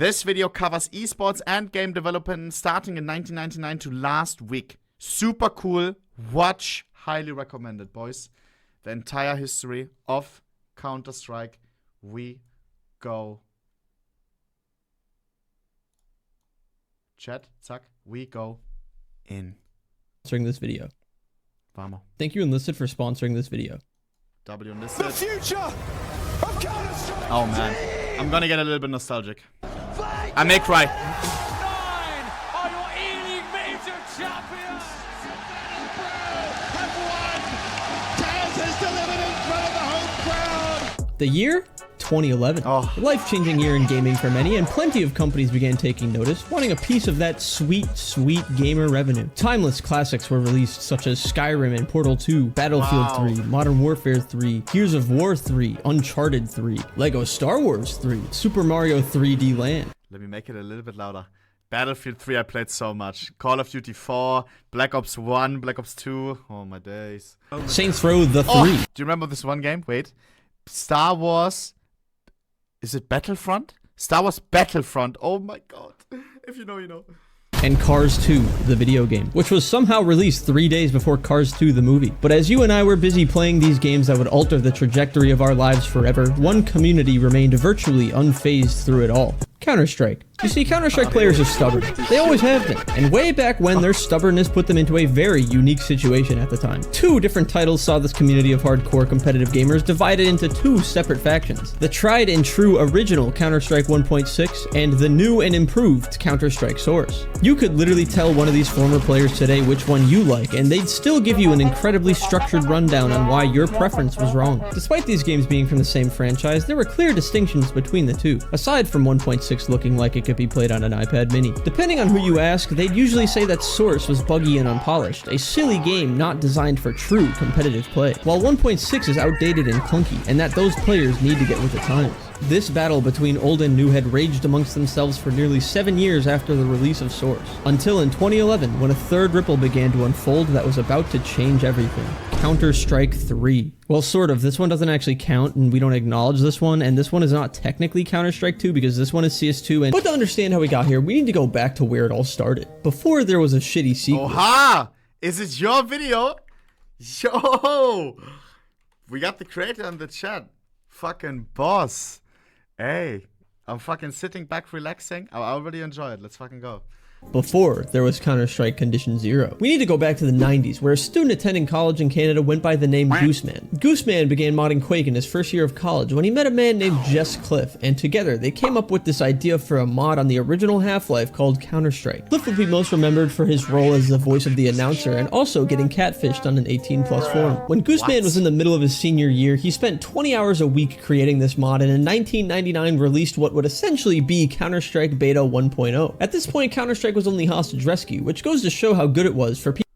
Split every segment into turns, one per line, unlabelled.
This video covers esports and game development starting in 1999 to last week. Super cool. Watch. Highly recommended, boys. The entire history of Counter-Strike. We go. Chat, zack. We go in.
Sponsoring this video.
Vamos.
Thank you, Enlisted, for sponsoring this video.
W Enlisted.
The future of Counter-Strike.
Oh man, I'm gonna get a little bit nostalgic. I may cry.
9 are your E-League major champions. Have won. Taz has delivered in front of the home crowd.
The year? 2011.
Oh.
A life-changing year in gaming for many, and plenty of companies began taking notice, wanting a piece of that sweet, sweet gamer revenue. Timeless classics were released, such as Skyrim and Portal 2, Battlefield 3, Modern Warfare 3, Gears of War 3, Uncharted 3, Lego Star Wars 3, Super Mario 3D Land.
Let me make it a little bit louder. Battlefield 3 I played so much. Call of Duty 4, Black Ops 1, Black Ops 2. Oh my days.
Saints Row the 3.
Oh, do you remember this one game? Wait. Star Wars... Is it Battlefront? Star Wars Battlefront. Oh my god. If you know, you know.
And Cars 2, the video game, which was somehow released 3 days before Cars 2, the movie. But as you and I were busy playing these games that would alter the trajectory of our lives forever, one community remained virtually unfazed through it all. Counter-Strike. You see, Counter-Strike players are stubborn. They always have been. And way back when, their stubbornness put them into a very unique situation at the time. 2 different titles saw this community of hardcore competitive gamers divided into 2 separate factions. The tried and true original Counter-Strike 1.6 and the new and improved Counter-Strike Source. You could literally tell one of these former players today which one you like, and they'd still give you an incredibly structured rundown on why your preference was wrong. Despite these games being from the same franchise, there were clear distinctions between the two, aside from 1.6 looking like it could be played on an iPad mini. Depending on who you ask, they'd usually say that Source was buggy and unpolished, a silly game not designed for true competitive play, while 1.6 is outdated and clunky, and that those players need to get with the times. This battle between old and new had raged amongst themselves for nearly 7 years after the release of Source, until in 2011 when a third ripple began to unfold that was about to change everything. Counter-Strike 3. Well, sort of. This one doesn't actually count, and we don't acknowledge this one, and this one is not technically Counter-Strike 2 because this one is CS2, but to understand how we got here, we need to go back to where it all started. Before there was a shitty sequel.
Oha! Is it your video? Yo! We got the creator in the chat. Fucking boss. Hey, I'm fucking sitting back relaxing. I already enjoy it. Let's fucking go.
Before there was Counter-Strike Condition Zero. We need to go back to the 90s, where a student attending college in Canada went by the name Gooseman. Gooseman began modding Quake in his first year of college when he met a man named Jess Cliff, and together they came up with this idea for a mod on the original Half-Life called Counter-Strike. Cliff would be most remembered for his role as the voice of the announcer and also getting catfished on an 18+ forum. When Gooseman was in the middle of his senior year, he spent 20 hours a week creating this mod and in 1999 released what would essentially be Counter-Strike Beta 1.0. At this point, Counter-Strike was only hostage rescue, which goes to show how good it was for people.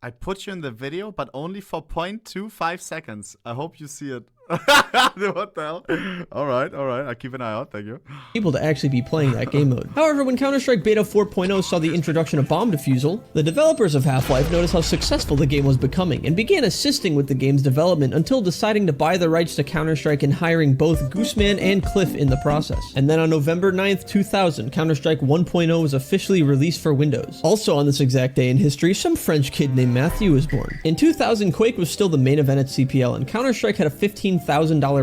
I put you in the video, but only for 0.25 seconds. I hope you see it. What the hell? Alright, I'll keep an eye out, thank you.
People to actually be playing that game mode. However, when Counter-Strike Beta 4.0 saw the introduction of bomb defusal, the developers of Half-Life noticed how successful the game was becoming and began assisting with the game's development until deciding to buy the rights to Counter-Strike and hiring both Gooseman and Cliff in the process. And then on November 9th, 2000, Counter-Strike 1.0 was officially released for Windows. Also on this exact day in history, some French kid named Matthew was born. In 2000, Quake was still the main event at CPL, and Counter-Strike had a $15,000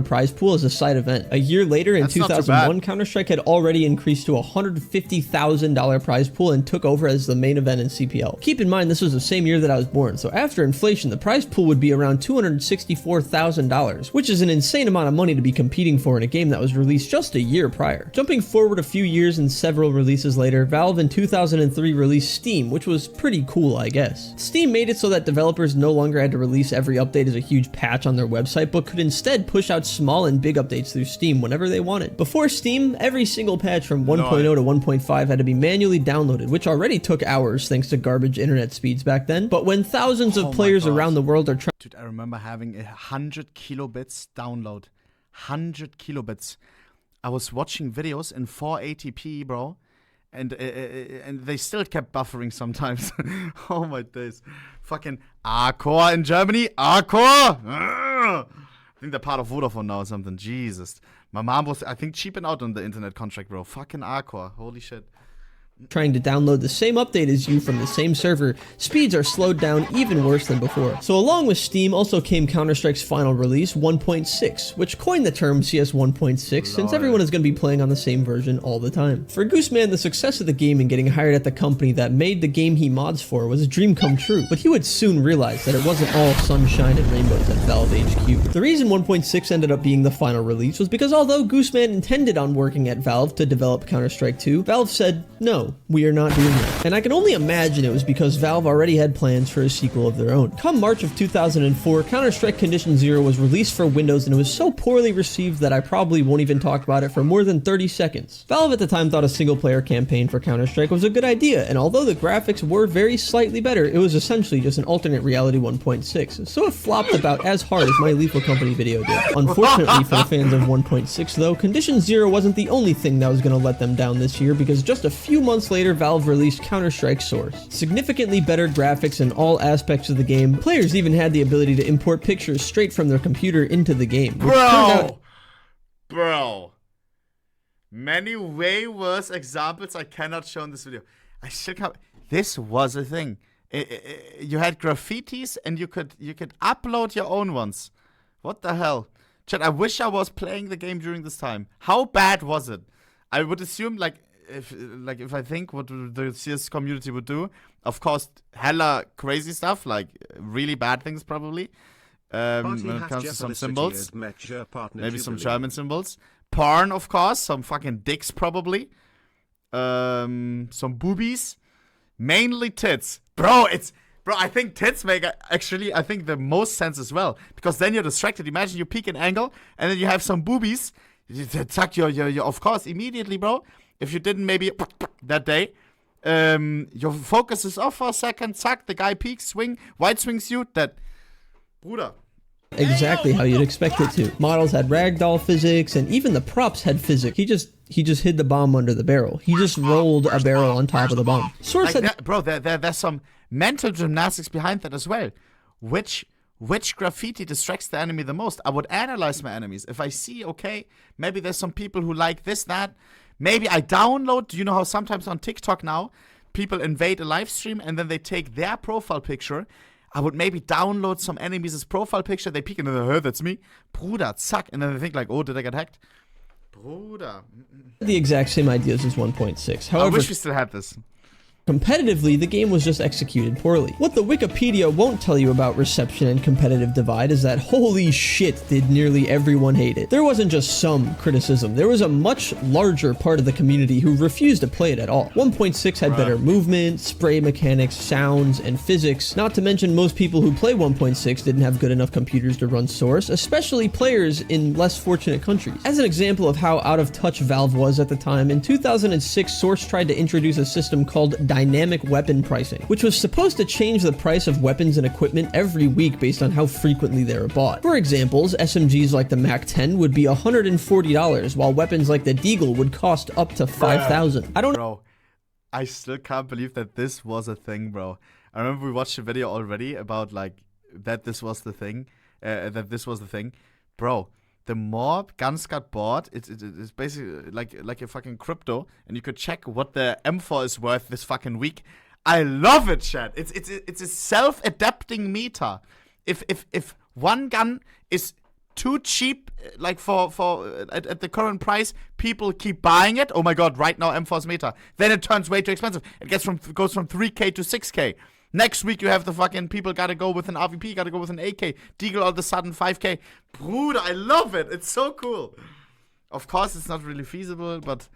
prize pool as a side event. A year later, in 2001, Counter-Strike had already increased to a $150,000 prize pool and took over as the main event in CPL. Keep in mind, this was the same year that I was born, so after inflation, the prize pool would be around $264,000, which is an insane amount of money to be competing for in a game that was released just a year prior. Jumping forward a few years and several releases later, Valve in 2003 released Steam, which was pretty cool, I guess. Steam made it so that developers no longer had to release every update as a huge patch on their website, but could instead push out small and big updates through Steam whenever they wanted. Before Steam, every single patch from 1.0 to 1.5 had to be manually downloaded, which already took hours thanks to garbage internet speeds back then. But when thousands of players around the world are trying...
Dude, I remember having 100 kilobits download. 100 kilobits. I was watching videos in 480p, bro. And they still kept buffering sometimes. Oh my days. Fucking Arcor in Germany. Arcor! I think they're part of Vodafone now or something. Jesus. My mom was, I think, cheaping out on the internet contract, bro. Fucking hardcore. Holy shit.
Trying to download the same update as you from the same server, speeds are slowed down even worse than before. So along with Steam also came Counter-Strike's final release 1.6, which coined the term CS 1.6 since everyone is going to be playing on the same version all the time. For Gooseman, the success of the game and getting hired at the company that made the game he mods for was a dream come true, but he would soon realize that it wasn't all sunshine and rainbows at Valve HQ. The reason 1.6 ended up being the final release was because although Gooseman intended on working at Valve to develop Counter-Strike 2, Valve said, no, we are not doing that. And I can only imagine it was because Valve already had plans for a sequel of their own. Come March of 2004, Counter-Strike Condition Zero was released for Windows and it was so poorly received that I probably won't even talk about it for more than 30 seconds. Valve at the time thought a single-player campaign for Counter-Strike was a good idea, and although the graphics were very slightly better, it was essentially just an alternate reality 1.6, so it flopped about as hard as my Lethal Company video did. Unfortunately for the fans of 1.6 though, Condition Zero wasn't the only thing that was going to let them down this year, because just a few months later, Valve released Counter-Strike Source. Significantly better graphics in all aspects of the game. Players even had the ability to import pictures straight from their computer into the game.
Bro. Many way worse examples I cannot show in this video. I still can't. This was a thing. You had graffitis and you could upload your own ones. What the hell? Chat, I wish I was playing the game during this time. How bad was it? I would assume if I think what the CS community would do, of course, hella crazy stuff, like really bad things probably. When it comes to some symbols, maybe some German symbols. Porn, of course, some fucking dicks probably. Some boobies, mainly tits. Bro, I think tits make actually, I think the most sense as well, because then you're distracted. Imagine you peek an angle and then you have some boobies. You tuck your of course immediately, bro. If you didn't maybe that day, your focus is off for a second, zack, the guy peeks, swing, white swings you, that, Bruder.
Exactly how you'd expect it to. Models had ragdoll physics, and even the props had physics. He just hid the bomb under the barrel. He just rolled a barrel on top of the bomb. Source had...
there's some mental gymnastics behind that as well. Which graffiti distracts the enemy the most? I would analyze my enemies. If I see, okay, maybe there's some people who like this, that, maybe I download, do you know how sometimes on TikTok now, people invade a live stream and then they take their profile picture. I would maybe download some enemies' profile picture, they peek and they're like, that's me. Bruder, zack. And then they think like, oh, did I get hacked? Bruder.
The exact same ideas as 1.6. However,
I wish we still had this.
Competitively, the game was just executed poorly. What the Wikipedia won't tell you about reception and competitive divide is that holy shit did nearly everyone hate it. There wasn't just some criticism, there was a much larger part of the community who refused to play it at all. 1.6 had better movement, spray mechanics, sounds, and physics, not to mention most people who play 1.6 didn't have good enough computers to run Source, especially players in less fortunate countries. As an example of how out of touch Valve was at the time, in 2006 Source tried to introduce a system called dynamic weapon pricing, which was supposed to change the price of weapons and equipment every week based on how frequently they were bought. For examples, SMGs like the MAC-10 would be $140, while weapons like the Deagle would cost up to $5,000.
Bro, I still can't believe that this was a thing, bro. I remember we watched a video already about like that this was the thing, Bro, the more guns got bought, it's basically like a fucking crypto, and you could check what the M4 is worth this fucking week. I love it, chat. It's a self-adapting meta. If one gun is too cheap, like for at the current price, people keep buying it. Oh my god, right now M4's meta. Then it turns way too expensive. It goes from 3K to 6K. Next week you have the fucking people gotta go with an RVP, gotta go with an AK. Deagle all of a sudden 5K. Bruder, I love it. It's so cool. Of course it's not really feasible, but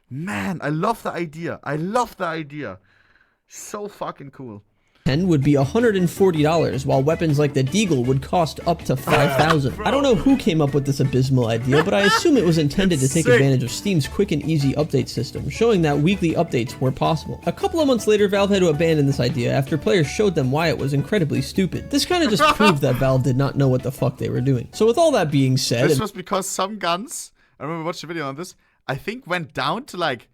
man, I love the idea. So fucking cool.
Would be $140, while weapons like the Deagle would cost up to $5,000. I don't know who came up with this abysmal idea, but I assume it was intended to take advantage of Steam's quick and easy update system, showing that weekly updates were possible. A couple of months later, Valve had to abandon this idea after players showed them why it was incredibly stupid. This kind of just proved that Valve did not know what the fuck they were doing. So with all that being said...
This was because some guns, I remember watching a video on this, I think went down to like,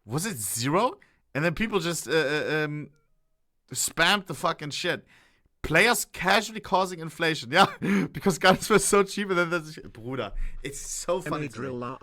was it 0? And then people just... spammed the fucking shit. Players casually causing inflation. Yeah, because guns were so cheap and then there's... Bruder, it's so funny.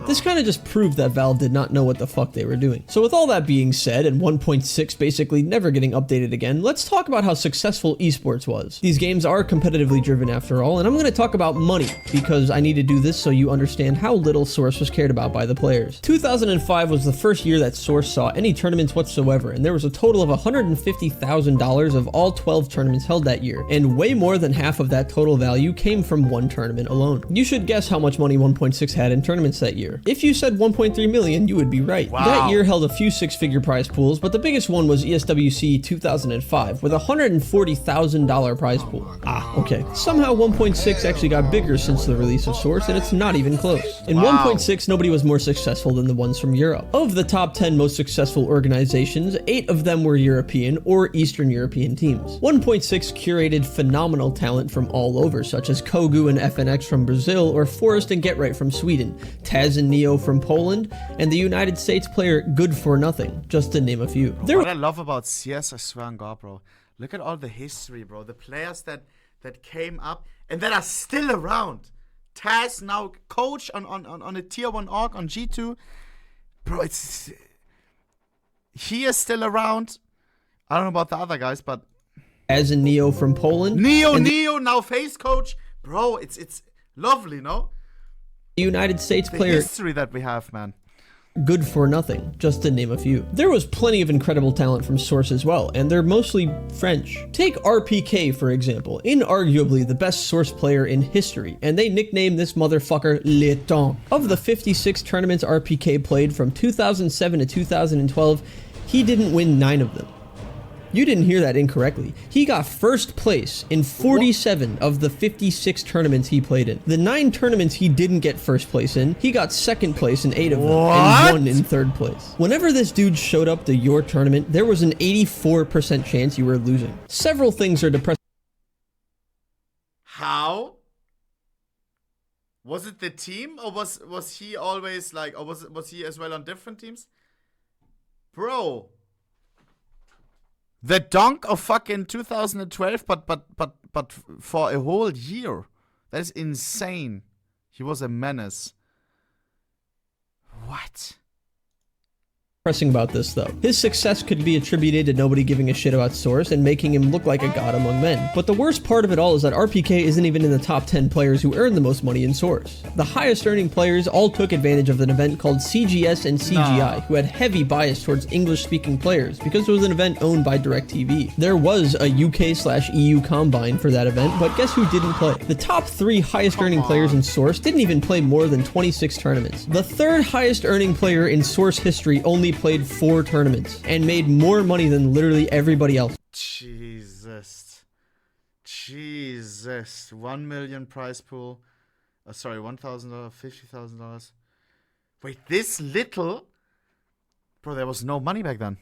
This kind of just proved that Valve did not know what the fuck they were doing. So with all that being said, and 1.6 basically never getting updated again, let's talk about how successful esports was. These games are competitively driven after all, and I'm going to talk about money, because I need to do this so you understand how little Source was cared about by the players. 2005 was the first year that Source saw any tournaments whatsoever, and there was a total of $150,000 of all 12 tournaments held that year, and way more than half of that total value came from one tournament alone. You should guess how much money 1.6 had in tournaments that year. If you said 1.3 million, you would be right.
Wow.
That year held a few six-figure prize pools, but the biggest one was ESWC 2005 with a $140,000 prize pool. Okay. Somehow 1.6 actually got bigger since the release of Source, and it's not even close. In 1.6, nobody was more successful than the ones from Europe. Of the top 10 most successful organizations, 8 of them were European or Eastern European teams. 1.6 curated phenomenal talent from all over, such as Kogu and FNX from Brazil, or Forrest and GetRight from Sweden, Taz and Neo from Poland, and the United States player Good for Nothing, just to name a few.
What I love about CS, I swear on God, bro, look at all the history, bro. The players that came up and that are still around. Taz now coach on a tier 1 org on G2. Bro, he is still around. I don't know about the other guys, but
as in Neo from Poland.
Neo now face coach. Bro, it's lovely, no?
The United States
the
player
history that we have, man.
Good for Nothing, just to name a few. There was plenty of incredible talent from Source as well, and they're mostly French. Take RPK, for example, inarguably the best Source player in history, and they nicknamed this motherfucker Le Temps. Of the 56 tournaments RPK played from 2007 to 2012, he didn't win 9 of them. You didn't hear that incorrectly. He got first place in 47 of the 56 tournaments he played in. The 9 tournaments he didn't get first place in, he got second place in 8 of them and won in third place. Whenever this dude showed up to your tournament, there was an 84% chance you were losing. Several things are depressing.
How? Was it the team, or was he always like, or was he as well on different teams? Bro. The dunk of fucking 2012, but for a whole year. That is insane. He was a menace. What?
Pressing about this though. His success could be attributed to nobody giving a shit about Source and making him look like a god among men. But the worst part of it all is that RPK isn't even in the top 10 players who earn the most money in Source. The highest earning players all took advantage of an event called CGS and CGI, who had heavy bias towards English speaking players because it was an event owned by DirecTV. There was a UK/EU combine for that event, but guess who didn't play? The top 3 highest earning players in Source didn't even play more than 26 tournaments. The 3rd highest earning player in Source history only played 4 tournaments and made more money than literally everybody else.
Jesus. 1 million prize pool. Sorry, $1,000, $50,000. Wait, this little? Bro, there was no money back then.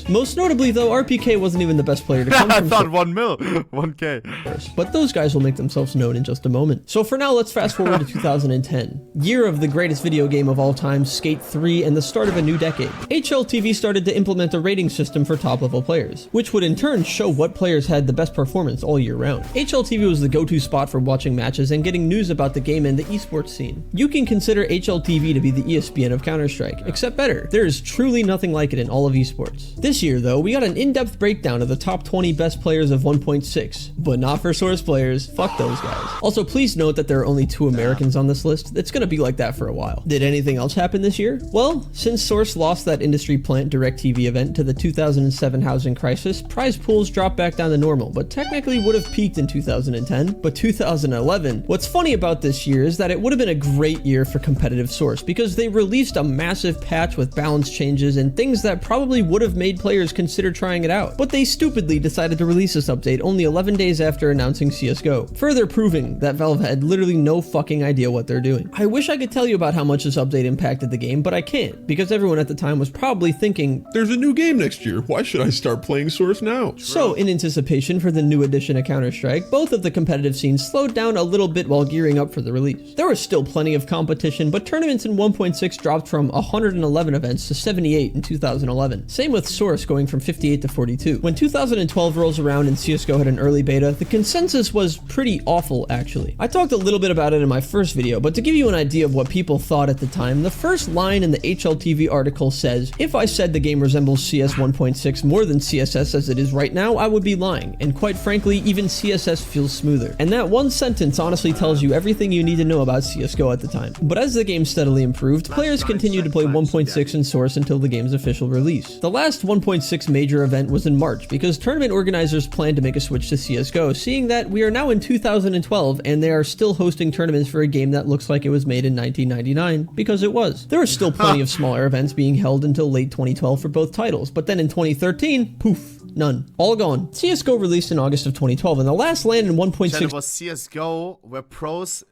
Most notably though, RPK wasn't even the best player to come
I
from
thought 1 mil, 1K.
But those guys will make themselves known in just a moment. So for now, let's fast forward to 2010. Year of the greatest video game of all time, Skate 3, and the start of a new decade. HLTV started to implement a rating system for top level players, which would in turn show what players had the best performance all year round. HLTV was the go-to spot for watching matches and getting news about the game and the esports scene. You can consider HLTV to be the ESPN of Counter-Strike, except better. There is truly nothing like it in all of esports. This year, though, we got an in-depth breakdown of the top 20 best players of 1.6, but not for Source players. Fuck those guys. Also, please note that there are only 2 Americans on this list. It's gonna be like that for a while. Did anything else happen this year? Well, since Source lost that industry plant DirecTV event to the 2007 housing crisis, prize pools dropped back down to normal, but technically would have peaked in 2010, but 2011. What's funny about this year is that it would have been a great year for competitive Source because they released a massive patch with balance changes and things that probably would have made players consider trying it out, but they stupidly decided to release this update only 11 days after announcing CSGO, further proving that Valve had literally no fucking idea what they're doing. I wish I could tell you about how much this update impacted the game, but I can't, because everyone at the time was probably thinking,
there's a new game next year, why should I start playing Source now?
So, in anticipation for the new edition of Counter-Strike, both of the competitive scenes slowed down a little bit while gearing up for the release. There was still plenty of competition, but tournaments in 1.6 dropped from 111 events to 78 in 2011. Same with Source, source going from 58 to 42. When 2012 rolls around and CSGO had an early beta, the consensus was pretty awful actually. I talked a little bit about it in my first video, but to give you an idea of what people thought at the time, the first line in the HLTV article says, "If I said the game resembles CS 1.6 more than CSS as it is right now, I would be lying, and quite frankly, even CSS feels smoother." And that one sentence honestly tells you everything you need to know about CSGO at the time. But as the game steadily improved, players continued to play 1.6 in source until the game's official release. The last 1.6 major event was in March because tournament organizers planned to make a switch to CSGO, seeing that we are now in 2012 and they are still hosting tournaments for a game that looks like it was made in 1999, because it was. There are still plenty of smaller events being held until late 2012 for both titles, but then in 2013, poof, none. All gone. CSGO released in August of 2012, and the last land in 1.6...
It was CSGO where pros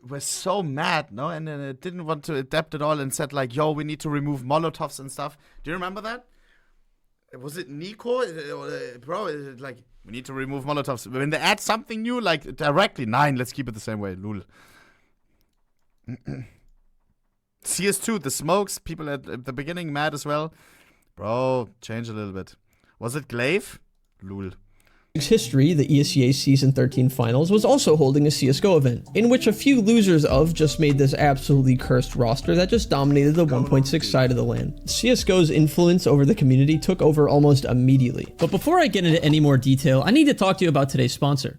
were so mad, no? And then it didn't want to adapt at all and said like, yo, we need to remove Molotovs and stuff. Do you remember that? Was it Nico? Bro, like, we need to remove Molotovs. When they add something new, like, directly, let's keep it the same way, lul. CS2, the smokes, people at the beginning mad as well. Bro, change a little bit. Was it Glaive? Lul.
History, the ESEA Season 13 Finals, was also holding a CSGO event, in which a few losers of just made this absolutely cursed roster that just dominated the 1.6 side of the LAN. CSGO's influence over the community took over almost immediately. But before I get into any more detail, I need to talk to you about today's sponsor.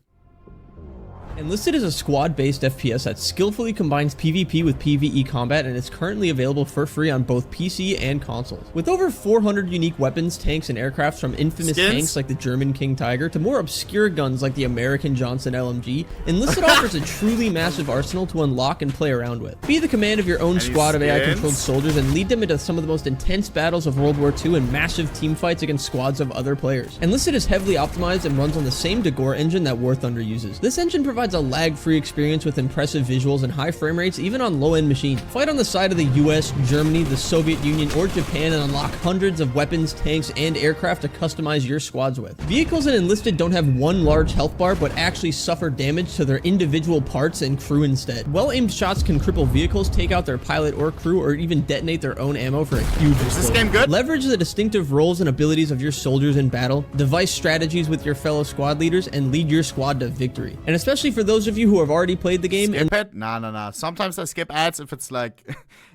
Enlisted is a squad-based FPS that skillfully combines PvP with PvE combat, and is currently available for free on both PC and consoles. With over 400 unique weapons, tanks, and aircrafts, from infamous tanks like the German King Tiger to more obscure guns like the American Johnson LMG, Enlisted offers a truly massive arsenal to unlock and play around with. Be the command of your own squad of AI-controlled soldiers and lead them into some of the most intense battles of World War II and massive team fights against squads of other players. Enlisted is heavily optimized and runs on the same Dagor engine that War Thunder uses. This engine provides a lag-free experience with impressive visuals and high frame rates even on low-end machines. Fight on the side of the US, Germany, the Soviet Union, or Japan and unlock hundreds of weapons, tanks, and aircraft to customize your squads with. Vehicles in Enlisted don't have one large health bar, but actually suffer damage to their individual parts and crew instead. Well-aimed shots can cripple vehicles, take out their pilot or crew, or even detonate their own ammo for a huge explode.
Is this game good?
Leverage the distinctive roles and abilities of your soldiers in battle, devise strategies with your fellow squad leaders, and lead your squad to victory. And especially for those of you who have already played the game
skip it? Nah. Sometimes I skip ads if it's like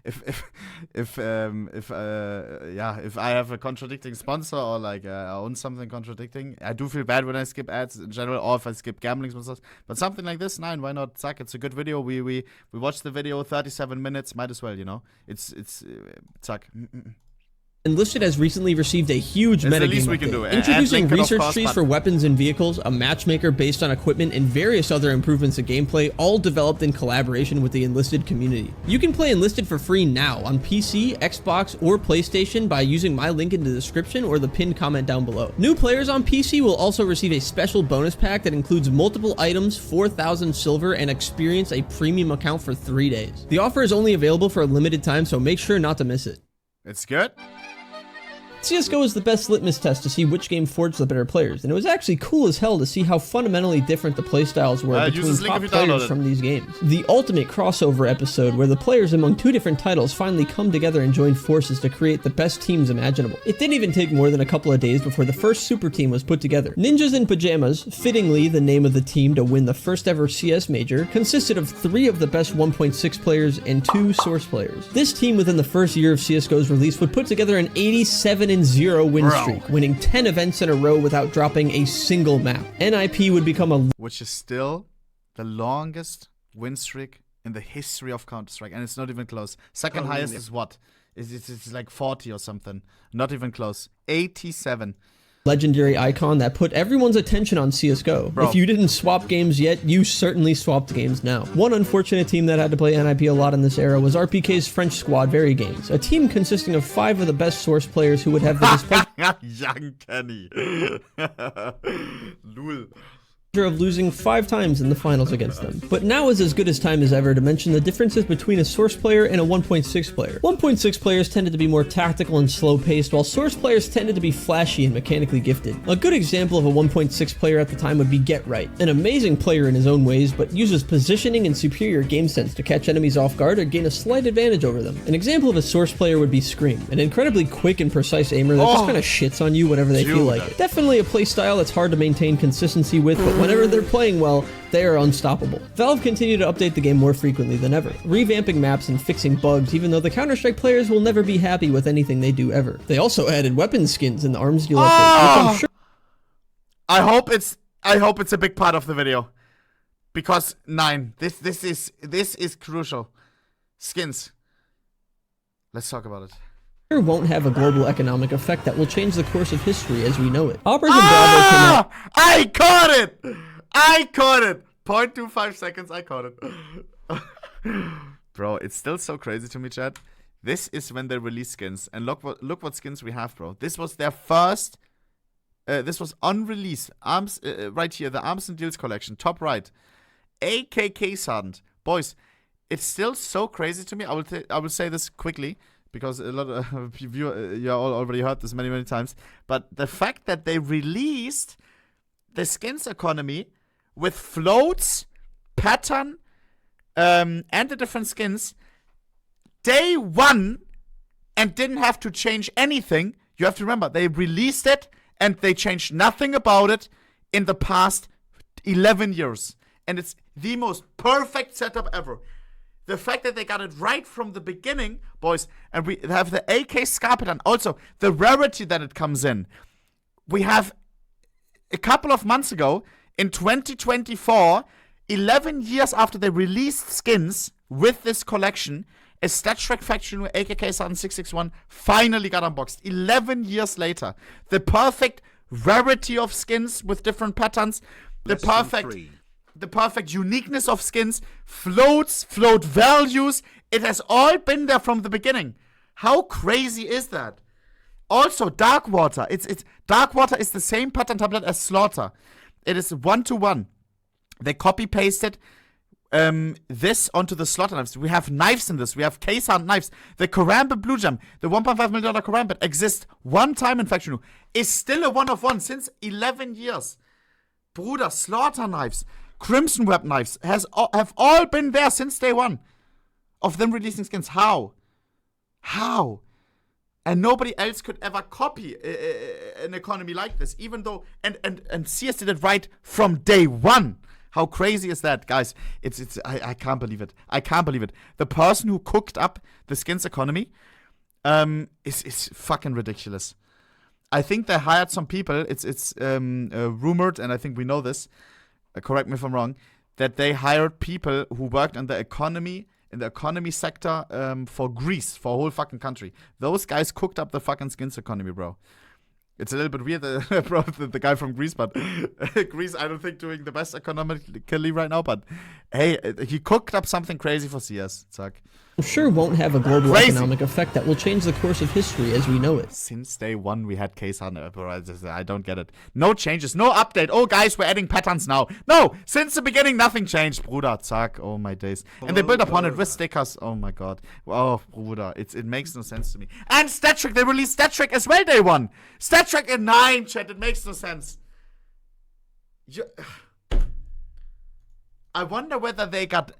if I have a contradicting sponsor or like I own something contradicting. I do feel bad when I skip ads in general, or if I skip gambling sponsors. But something like this, why not? Zack, it's a good video. We watched the video, 37 minutes. Might as well, you know. It's Zack.
Enlisted has recently received a huge metagame update, introducing research trees for weapons and vehicles, a matchmaker based on equipment, and various other improvements to gameplay, all developed in collaboration with the Enlisted community. You can play Enlisted for free now on PC, Xbox, or PlayStation by using my link in the description or the pinned comment down below. New players on PC will also receive a special bonus pack that includes multiple items, 4,000 silver, and experience a premium account for 3 days. The offer is only available for a limited time, so make sure not to miss it.
It's good.
CSGO is the best litmus test to see which game forged the better players, and it was actually cool as hell to see how fundamentally different the playstyles were between top players from these games. The ultimate crossover episode where the players among two different titles finally come together and join forces to create the best teams imaginable. It didn't even take more than a couple of days before the first super team was put together. Ninjas in Pajamas, fittingly the name of the team to win the first ever CS major, consisted of 3 of the best 1.6 players and 2 source players. This team within the first year of CSGO's release would put together an 87-0 win streak, winning 10 events in a row without dropping a single map. NIP would become a...
Which is still the longest win streak in the history of Counter-Strike, and it's not even close. Second highest is what? It's like 40 or something. Not even close. 87.
Legendary icon that put everyone's attention on CSGO.
Bro.
If you didn't swap games yet, you certainly swapped games now. One unfortunate team that had to play NIP a lot in this era was RPK's French squad Very Games, a team consisting of 5 of the best source players who would have the displeasure
Young Kenny. Lul.
of losing 5 times in the finals against them. But now is as good as time as ever to mention the differences between a Source player and a 1.6 player. 1.6 players tended to be more tactical and slow-paced, while Source players tended to be flashy and mechanically gifted. A good example of a 1.6 player at the time would be Get Right, an amazing player in his own ways, but uses positioning and superior game sense to catch enemies off guard or gain a slight advantage over them. An example of a Source player would be Scream, an incredibly quick and precise aimer that just kind of shits on you whenever they feel like it. Definitely a playstyle that's hard to maintain consistency with, but whenever they're playing well, they are unstoppable. Valve continue to update the game more frequently than ever, revamping maps and fixing bugs, even though the Counter-Strike players will never be happy with anything they do ever. They also added weapon skins in the arms deal update, which I'm sure
I hope it's a big part of the video. Because 9, this is crucial. Skins. Let's talk about it.
Won't have a global economic effect that will change the course of history as we know it. Operation Bravo came out.
I caught it! 0.25 seconds, I caught it. Bro, it's still so crazy to me, chat. This is when they release skins. And look what skins we have, bro. This was their first... this was unreleased. Arms, right here, the Arms and Deals collection, top right. AKK Sergeant. Boys, it's still so crazy to me. I will say this quickly, because a lot of you all already heard this many times. But the fact that they released the skins economy with floats, pattern, and the different skins day 1 and didn't have to change anything. You have to remember, they released it and they changed nothing about it in the past 11 years. And it's the most perfect setup ever. The fact that they got it right from the beginning, boys, and we have the AK Scarpet and also the rarity that it comes in. We have a couple of months ago, in 2024, 11 years after they released skins with this collection, a StatTrak Faction with AKK Sergeant 661 finally got unboxed. 11 years later. The perfect rarity of skins with different patterns. The perfect uniqueness of skins, floats, float values. It has all been there from the beginning. How crazy is that? Also, Darkwater. Darkwater is the same pattern tablet as Slaughter. It is 1-to-1. They copy-pasted this onto the Slaughter knives. We have knives in this. We have case hand knives. The Karambit Blue Gem, the $1.5 million Karambit, exists one time in Faction 2. Is still a one-of-one since 11 years. Bruder, Slaughter knives, Crimson Web knives have all been there since day 1 of them releasing skins. How? And nobody else could ever copy an economy like this, even though and CS did it right from day 1. How crazy is that, guys? I can't believe it. I can't believe it. The person who cooked up the skins economy is fucking ridiculous. I think they hired some people. It's rumored, and I think we know this. Correct me if I'm wrong. That they hired people who worked in the economy sector for Greece, for a whole fucking country. Those guys cooked up the fucking skins economy, bro. It's a little bit weird, bro, the guy from Greece, but Greece, I don't think, doing the best economically right now, but hey, he cooked up something crazy for CS. Zack.
I'm sure won't have a global economic effect that will change the course of history as we know it.
Since day 1, we had case hunter, bro. I don't get it. No changes, no update. Oh, guys, we're adding patterns now. No, since the beginning, nothing changed, Bruder. Zack, oh my days. And they built upon it with stickers. Oh my god. Oh, Bruder, it makes no sense to me. And StatTrak, they released StatTrak as well day 1. StatTrak in 9, chat. It makes no sense. I wonder whether they got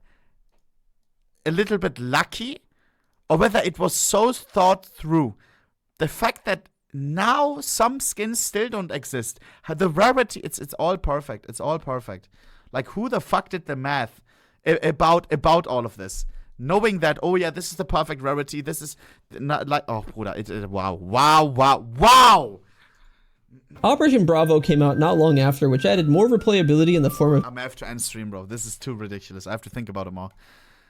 a little bit lucky or whether it was so thought through. The fact that now some skins still don't exist. The rarity, it's all perfect. It's all perfect. Like, who the fuck did the math about all of this? Knowing that, oh yeah, this is the perfect rarity. This is not like, oh, Bruder, wow.
Operation Bravo came out not long after, which added more replayability in the form of
I'm after end stream, bro. This is too ridiculous. I have to think about it more.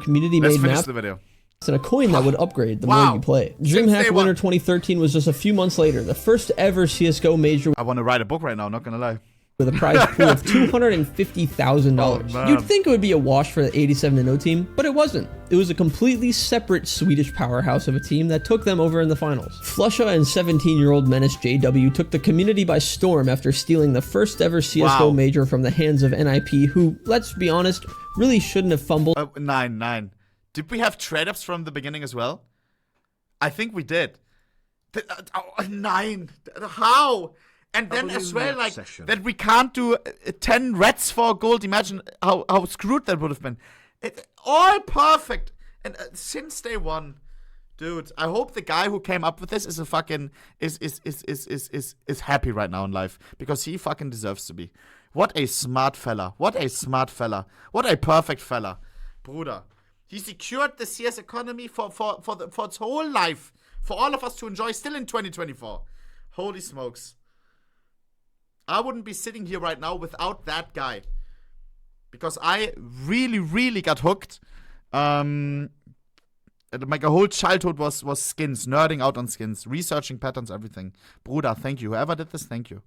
Community-made
Let's finish
map
the video.
and a coin that would upgrade the more you play. DreamHack Winter 2013 was just a few months later, the first ever CSGO major.
I want to write a book right now, not gonna lie.
with a prize pool of $250,000.
man.
You'd think it would be a wash for the 87-0 team, but it wasn't. It was a completely separate Swedish powerhouse of a team that took them over in the finals. Flusha and 17-year-old Menace JW took the community by storm after stealing the first ever CSGO major from the hands of NIP, who, let's be honest, really shouldn't have fumbled.
9. Did we have trade-ups from the beginning as well? I think we did. 9. How? And then as well, like, that we can't do 10 reds for gold. Imagine how screwed that would have been. All perfect. And since day one, dude, I hope the guy who came up with this is a fucking, is happy right now in life. Because he fucking deserves to be. What a smart fella. What a smart fella. What a perfect fella. Bruder. He secured the CS economy for its whole life. For all of us to enjoy still in 2024. Holy smokes. I wouldn't be sitting here right now without that guy. Because I really, really got hooked. My whole childhood was skins, nerding out on skins, researching patterns, everything. Bruder, thank you. Whoever did this, thank you.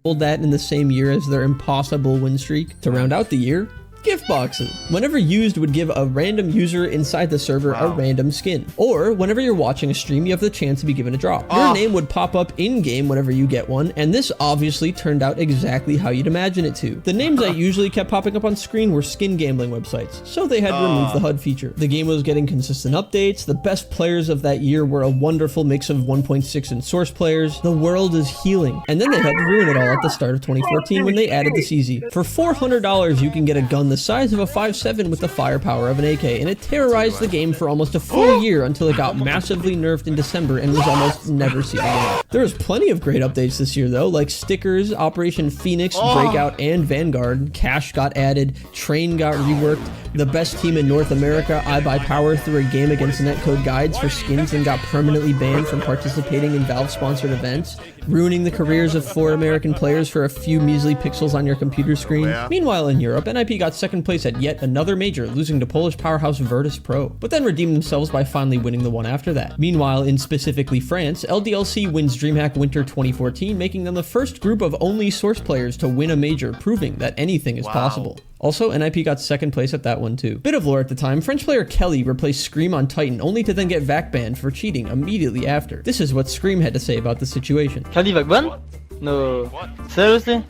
That in the same year as their impossible win streak. To round out the year, gift boxes. Whenever used, would give a random user inside the server a random skin. Or whenever you're watching a stream, you have the chance to be given a drop. Your name would pop up in-game whenever you get one, and this obviously turned out exactly how you'd imagine it to. The names that usually kept popping up on screen were skin gambling websites, so they had to remove the HUD feature. The game was getting consistent updates. The best players of that year were a wonderful mix of 1.6 and source players. The world is healing. And then they had to ruin it all at the start of 2014 when they added the CZ. For $400, you can get a gun the size of a 5.7 with the firepower of an AK, and it terrorized the game for almost a full year until it got massively nerfed in December and was almost never seen again. There was plenty of great updates this year though, like stickers, Operation Phoenix, Breakout, and Vanguard. Cash got added, Train got reworked, the best team in North America, iBuyPower, threw a game against netcode guides for skins and got permanently banned from participating in Valve-sponsored events, ruining the careers of 4 American players for a few measly pixels on your computer screen. Meanwhile in Europe, NIP got second place at yet another major, losing to Polish powerhouse Virtus Pro, but then redeemed themselves by finally winning the one after that. Meanwhile, in specifically France, LDLC wins DreamHack Winter 2014, making them the first group of only Source players to win a major, proving that anything is possible. Also, NIP got second place at that one too. Bit of lore at the time, French player Kelly replaced Scream on Titan only to then get VAC banned for cheating immediately after. This is what Scream had to say about the situation.
Kelly VAC ban? No. Seriously?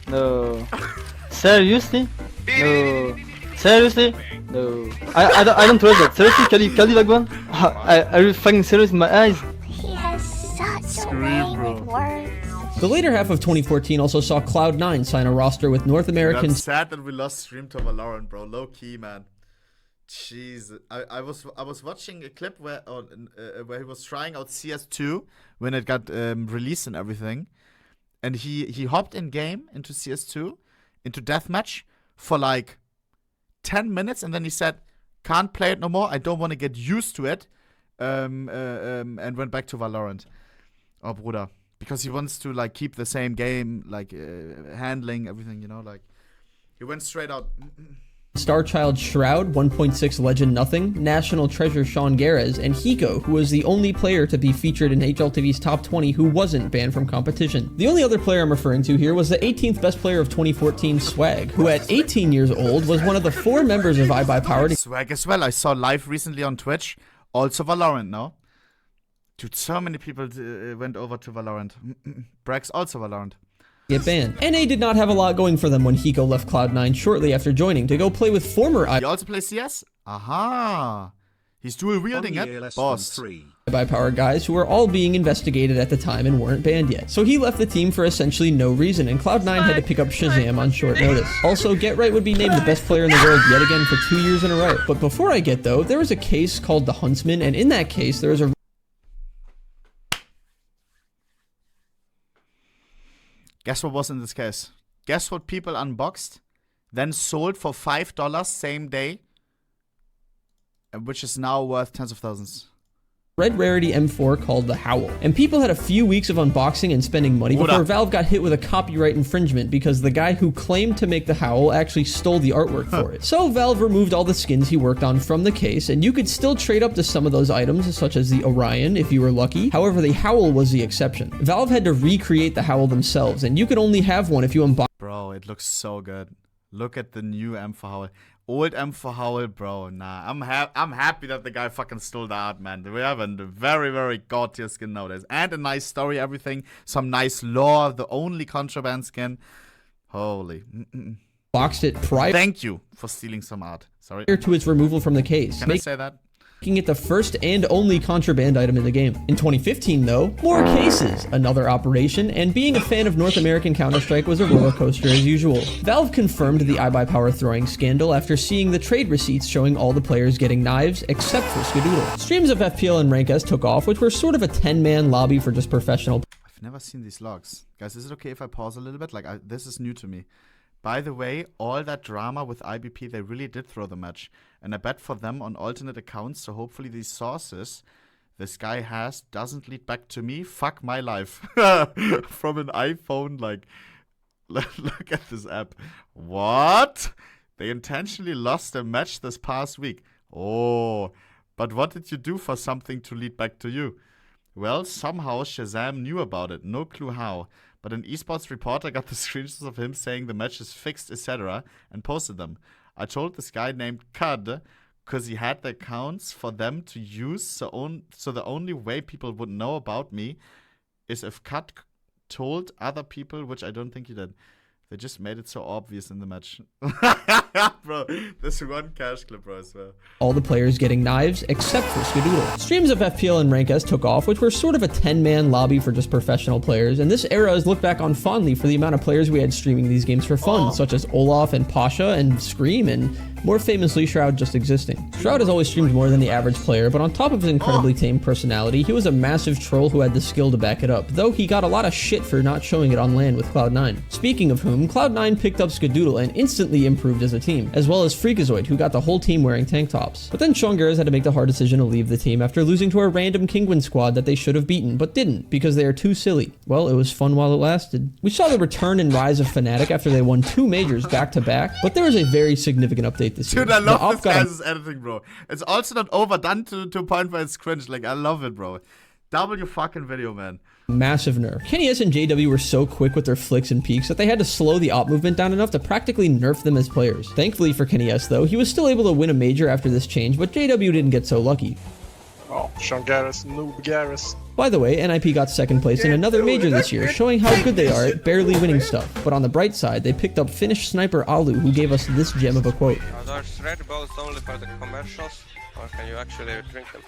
No. Seriously? No. Seriously? No. I don't trust that. Seriously, Kelly VAC ban? Are you fucking serious in my eyes?
He has such a way with words.
The later half of 2014 also saw Cloud9 sign a roster with North American.
I'm sad that we lost stream to Valorant, bro. Low key, man. Jeez, I was watching a clip where he was trying out CS2 when it got released and everything, and he hopped in game into CS2 into deathmatch for like 10 minutes, and then he said, "Can't play it no more. I don't want to get used to it," and went back to Valorant. Oh, Bruder. Because he wants to like keep the same game, like handling everything, you know, like he went straight out.
Starchild Shroud, 1.6 Legend Nothing, National Treasure Sean Garez, and Hiko, who was the only player to be featured in HLTV's top 20 who wasn't banned from competition. The only other player I'm referring to here was the 18th best player of 2014, Swag, who at 18 years old was one of the 4 members of iBuyPower.
Swag as well. I saw live recently on Twitch, also Valorant now. Dude, so many people went over to Valorant. Brax also Valorant.
Get banned. NA did not have a lot going for them when Hiko left Cloud9 shortly after joining to go play with former
He also plays CS? Aha! He's dual wielding it. Boss.
iBuyPower guys who were all being investigated at the time and weren't banned yet. So he left the team for essentially no reason, and Cloud9 had to pick up Shazam on short notice. Also, Get Right would be named the best player in the world yet again for 2 years in a row. But before I get though, there was a case called the Huntsman, and in that case there was a
Guess what was in this case? Guess what people unboxed, then sold for $5 same day, which is now worth tens of thousands.
red rarity M4 called the Howl. And people had a few weeks of unboxing and spending money before Valve got hit with a copyright infringement because the guy who claimed to make the Howl actually stole the artwork for it. So Valve removed all the skins he worked on from the case, and you could still trade up to some of those items, such as the Orion if you were lucky. However, the Howl was the exception. Valve had to recreate the Howl themselves, and you could only have one if you unboxed.
Bro, it looks so good. Look at the new M4 Howl. Old M4 Howl, bro. Nah, I'm happy that the guy fucking stole the art, man. We have a very, very god tier skin nowadays. And a nice story, everything. Some nice lore. The only contraband skin. Holy.
Boxed it prior.
Thank you for stealing some art. Sorry.
To its removal from the case.
Can I say that?
Making it the first and only contraband item in the game. In 2015, though, more cases, another operation, and being a fan of North American Counter-Strike was a roller coaster as usual. Valve confirmed the iBuyPower throwing scandal after seeing the trade receipts showing all the players getting knives except for Skadoodle. Streams of FPL and monkass took off, which were sort of a 10-man lobby for just professional.
I've never seen these logs. Guys, is it okay if I pause a little bit? Like, this is new to me. By the way, all that drama with IBP, they really did throw the match. And I bet for them on alternate accounts, so hopefully these sources this guy has doesn't lead back to me. Fuck my life. From an iPhone, like, look at this app. What? They intentionally lost a match this past week. Oh, but what did you do for something to lead back to you? Well, somehow Shazam knew about it. No clue how. But an esports reporter got the screenshots of him saying the match is fixed, etc. and posted them. I told this guy named Kad, because he had the accounts for them to use, so the only way people would know about me is if Kad told other people, which I don't think he did. They just made it so obvious in the match. Bro, this one cash clip, bro, I swear.
All the players getting knives except for Skadoodle. Streams of FPL and monkass took off, which were sort of a 10-man lobby for just professional players, and this era is looked back on fondly for the amount of players we had streaming these games for fun, such as Olaf and Pasha and Scream, and more famously Shroud just existing. Shroud has always streamed more than the average player, but on top of his incredibly tame personality, he was a massive troll who had the skill to back it up, though he got a lot of shit for not showing it on LAN with Cloud9. Speaking of whom, Cloud9 picked up Skadoodle and instantly improved as a team, as well as Freakazoid, who got the whole team wearing tank tops. But then Sean Garrett had to make the hard decision to leave the team after losing to a random Kingwin squad that they should have beaten, but didn't, because they are too silly. Well, it was fun while it lasted. We saw the return and rise of Fnatic after they won 2 majors back-to-back, but there was a very significant update this year.
Dude, I love this guy's editing, bro. It's also not overdone to a point where it's cringe. Like, I love it, bro. W fucking video, man.
Massive nerf. Kenny S and JW were so quick with their flicks and peeks that they had to slow the op movement down enough to practically nerf them as players. Thankfully for Kenny S, though, he was still able to win a major after this change, but JW didn't get so lucky.
Oh, Sean Garris, noob Garris.
By the way, NIP got second place in another major this year, showing how good they are at barely winning stuff. But on the bright side, they picked up Finnish sniper Alu, who gave us this gem of a quote.
Are those Red Bulls only for the commercials, or can you actually drink them?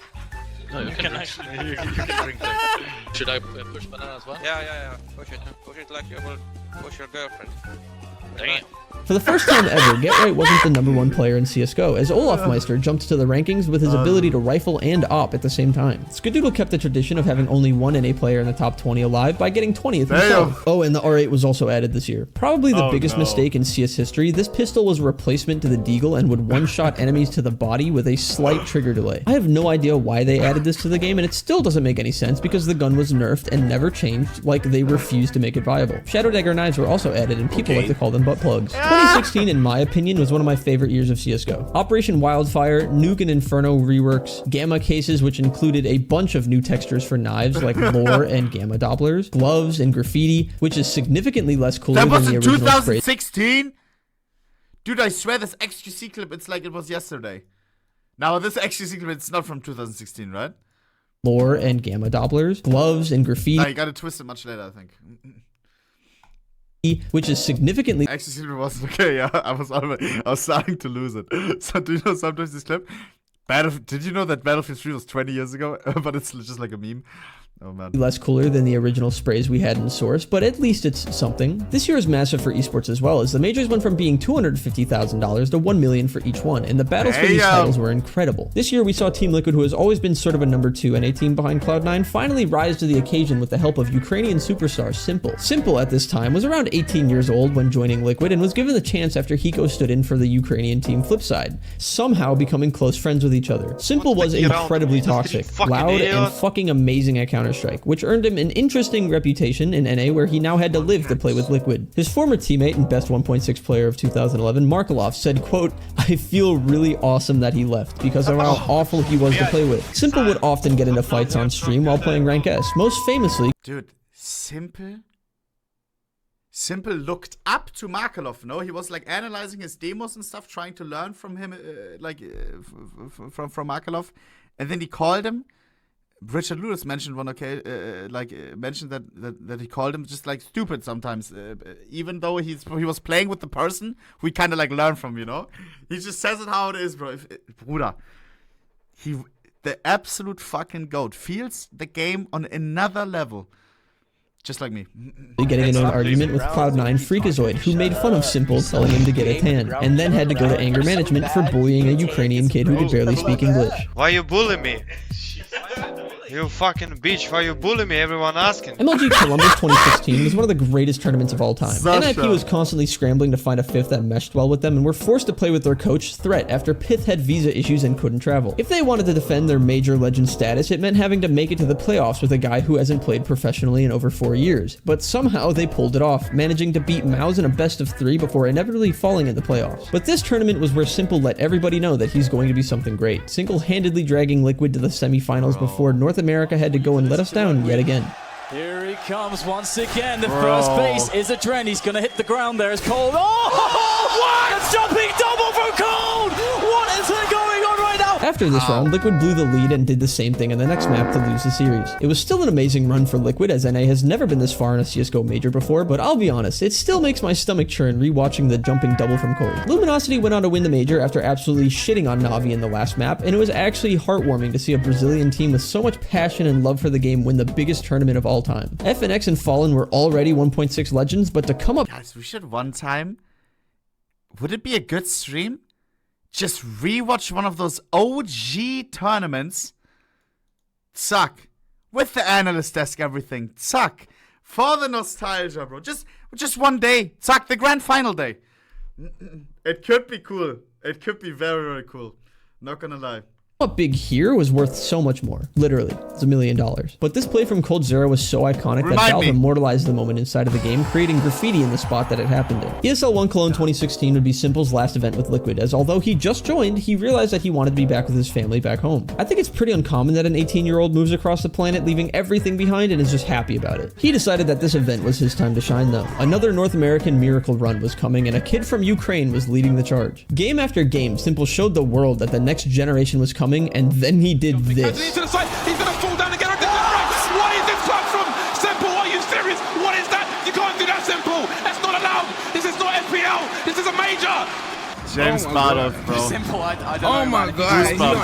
No, you can actually you can drink them. Should I push banana as well?
Yeah. Push it like you will push your girlfriend.
Damn.
For the first time ever, Get Right wasn't the #1 player in CSGO, as OhnePixel jumped to the rankings with his ability to rifle and op at the same time. Skadoodle kept the tradition of having only one NA player in the top 20 alive by getting 20th himself. Oh, and the R8 was also added this year. Probably the biggest mistake in CS history, this pistol was a replacement to the Deagle and would one-shot enemies to the body with a slight trigger delay. I have no idea why they added this to the game, and it still doesn't make any sense because the gun was nerfed and never changed, like they refused to make it viable. Shadow Dagger knives were also added, and people like to call them butt plugs. 2016, in my opinion, was one of my favorite years of CSGO. Operation Wildfire, Nuke and Inferno reworks, Gamma cases, which included a bunch of new textures for knives like lore and Gamma Dopplers, gloves and graffiti, which is significantly less cooler than the original. That was in
2016? Dude, I swear this XQC clip, it's like it was yesterday. Now, this XQC clip, it's not from 2016, right?
Lore and Gamma Dopplers, gloves and graffiti.
I gotta twist it much later, I think.
Which is significantly
actually wasn't okay. Yeah, I was starting to lose it. So do you know sometimes this clip? Did you know that Battlefield 3 was 20 years ago, but it's just like a meme? Oh man.
Less cooler than the original sprays we had in Source, but at least it's something. This year is massive for esports as well, as the majors went from being $250,000 to $1 million for each one, and the battles for these titles were incredible. This year we saw Team Liquid, who has always been sort of a number 2 NA team behind Cloud9, finally rise to the occasion with the help of Ukrainian superstar Simple. Simple at this time was around 18 years old when joining Liquid and was given the chance after Hiko stood in for the Ukrainian team Flipside, somehow becoming close friends with each other. Simple was incredibly toxic, loud, and fucking amazing at Counter-Strike, which earned him an interesting reputation in NA where he now had to live to play with Liquid. His former teammate and best 1.6 player of 2011, Markelov, said, quote, "I feel really awesome that he left because of how awful he was to play with. Simple would often get into fights on stream while playing Rank S, most famously..."
Dude, Simple looked up to Markelov, no? He was like analyzing his demos and stuff, trying to learn from him, from Markelov. And then he called him. Richard Lewis mentioned mentioned that he called him just like stupid sometimes, even though he was playing with the person we kind of like learn from, you know. He just says it how it is, bro. Bruder, the absolute fucking goat, feels the game on another level, just like me.
Getting into an argument with Cloud9 Freakazoid, who made fun of Simple, telling him to get a tan, and then had to go to anger management for bullying a Ukrainian kid who could barely speak English.
Why you bully me? You fucking bitch, why you bully me? Everyone asking.
MLG Columbus 2016 was one of the greatest tournaments of all time. NIP was constantly scrambling to find a fifth that meshed well with them and were forced to play with their coach, Threat, after Pith had visa issues and couldn't travel. If they wanted to defend their major legend status, it meant having to make it to the playoffs with a guy who hasn't played professionally in over 4 years. But somehow they pulled it off, managing to beat Mouse in a best of 3 before inevitably falling in the playoffs. But this tournament was where Simple let everybody know that he's going to be something great, single-handedly dragging Liquid to the semifinals before North America had to go and let us down yet again.
Here he comes once again. The first base is a Dren. He's going to hit the ground there. It's Cold. Oh, what? A jumping double for Cold. What is going on right now?
After this round, Liquid blew the lead and did the same thing in the next map to lose the series. It was still an amazing run for Liquid, as NA has never been this far in a CSGO major before, but I'll be honest, it still makes my stomach churn rewatching the jumping double from Cold. Luminosity went on to win the major after absolutely shitting on Navi in the last map, and it was actually heartwarming to see a Brazilian team with so much passion and love for the game win the biggest tournament of all time. FNX and Fallen were already 1.6 legends, but to come up—
Guys, we should one time, would it be a good stream? Just rewatch one of those OG tournaments. Suck. With the analyst desk, everything. Suck. For the nostalgia, bro. Just one day. Suck. The grand final day. It could be cool. It could be very, very cool. Not gonna lie.
Up big here was worth so much more. Literally, it's $1 million. But this play from Cold Zero was so iconic that Valve immortalized the moment inside of the game, creating graffiti in the spot that it happened in. ESL 1 Cologne 2016 would be Simple's last event with Liquid, as although he just joined, he realized that he wanted to be back with his family back home. I think it's pretty uncommon that an 18-year-old moves across the planet, leaving everything behind and is just happy about it. He decided that this event was his time to shine though. Another North American miracle run was coming, and a kid from Ukraine was leading the charge. Game after game, Simple showed the world that the next generation was coming, and then he did this.
He's gonna fall down again. What is this club from Simple? Are you serious? What is that? You can't do that, Simple. That's not allowed. This is not FPL. This is a major.
James Bardoff, bro.
Simple, I don't know.
Oh my god. It was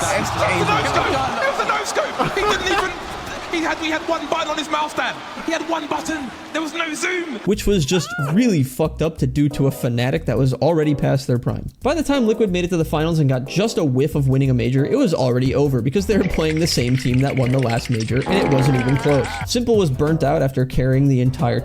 a no-scope. He didn't even... He had one button on his mouse stand. He had one button. There was no zoom.
Which was just really fucked up to do to a Fnatic that was already past their prime. By the time Liquid made it to the finals and got just a whiff of winning a major, it was already over because they were playing the same team that won the last major, and it wasn't even close. Simple was burnt out after carrying the entire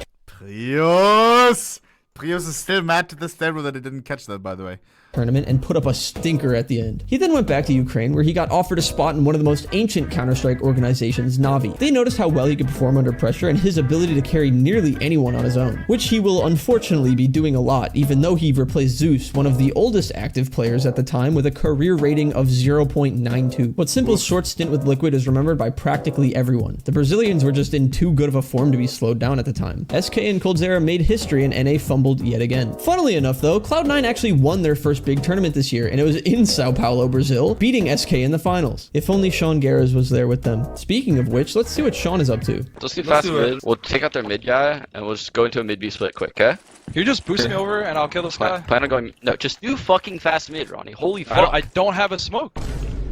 Prius is still mad to this day that he didn't catch that, by the way.
Tournament and put up a stinker at the end. He then went back to Ukraine, where he got offered a spot in one of the most ancient Counter-Strike organizations, Navi. They noticed how well he could perform under pressure and his ability to carry nearly anyone on his own, which he will unfortunately be doing a lot, even though he replaced Zeus, one of the oldest active players at the time, with a career rating of 0.92. But Simple's short stint with Liquid is remembered by practically everyone. The Brazilians were just in too good of a form to be slowed down at the time. SK and Coldzera made history and NA fumbled yet again. Funnily enough though, Cloud9 actually won their first big tournament this year, and it was in Sao Paulo, Brazil, beating SK in the finals. If only Sean Garras was there with them. Speaking of which, let's see what Sean is up to.
Let's do fast mid. We'll take out their mid guy, and we'll just go into a mid B split quick, okay?
Can you just boost me over and I'll kill this guy?
Plan on going... No, just do fucking fast mid, Ronnie. Holy fuck.
I don't have a smoke.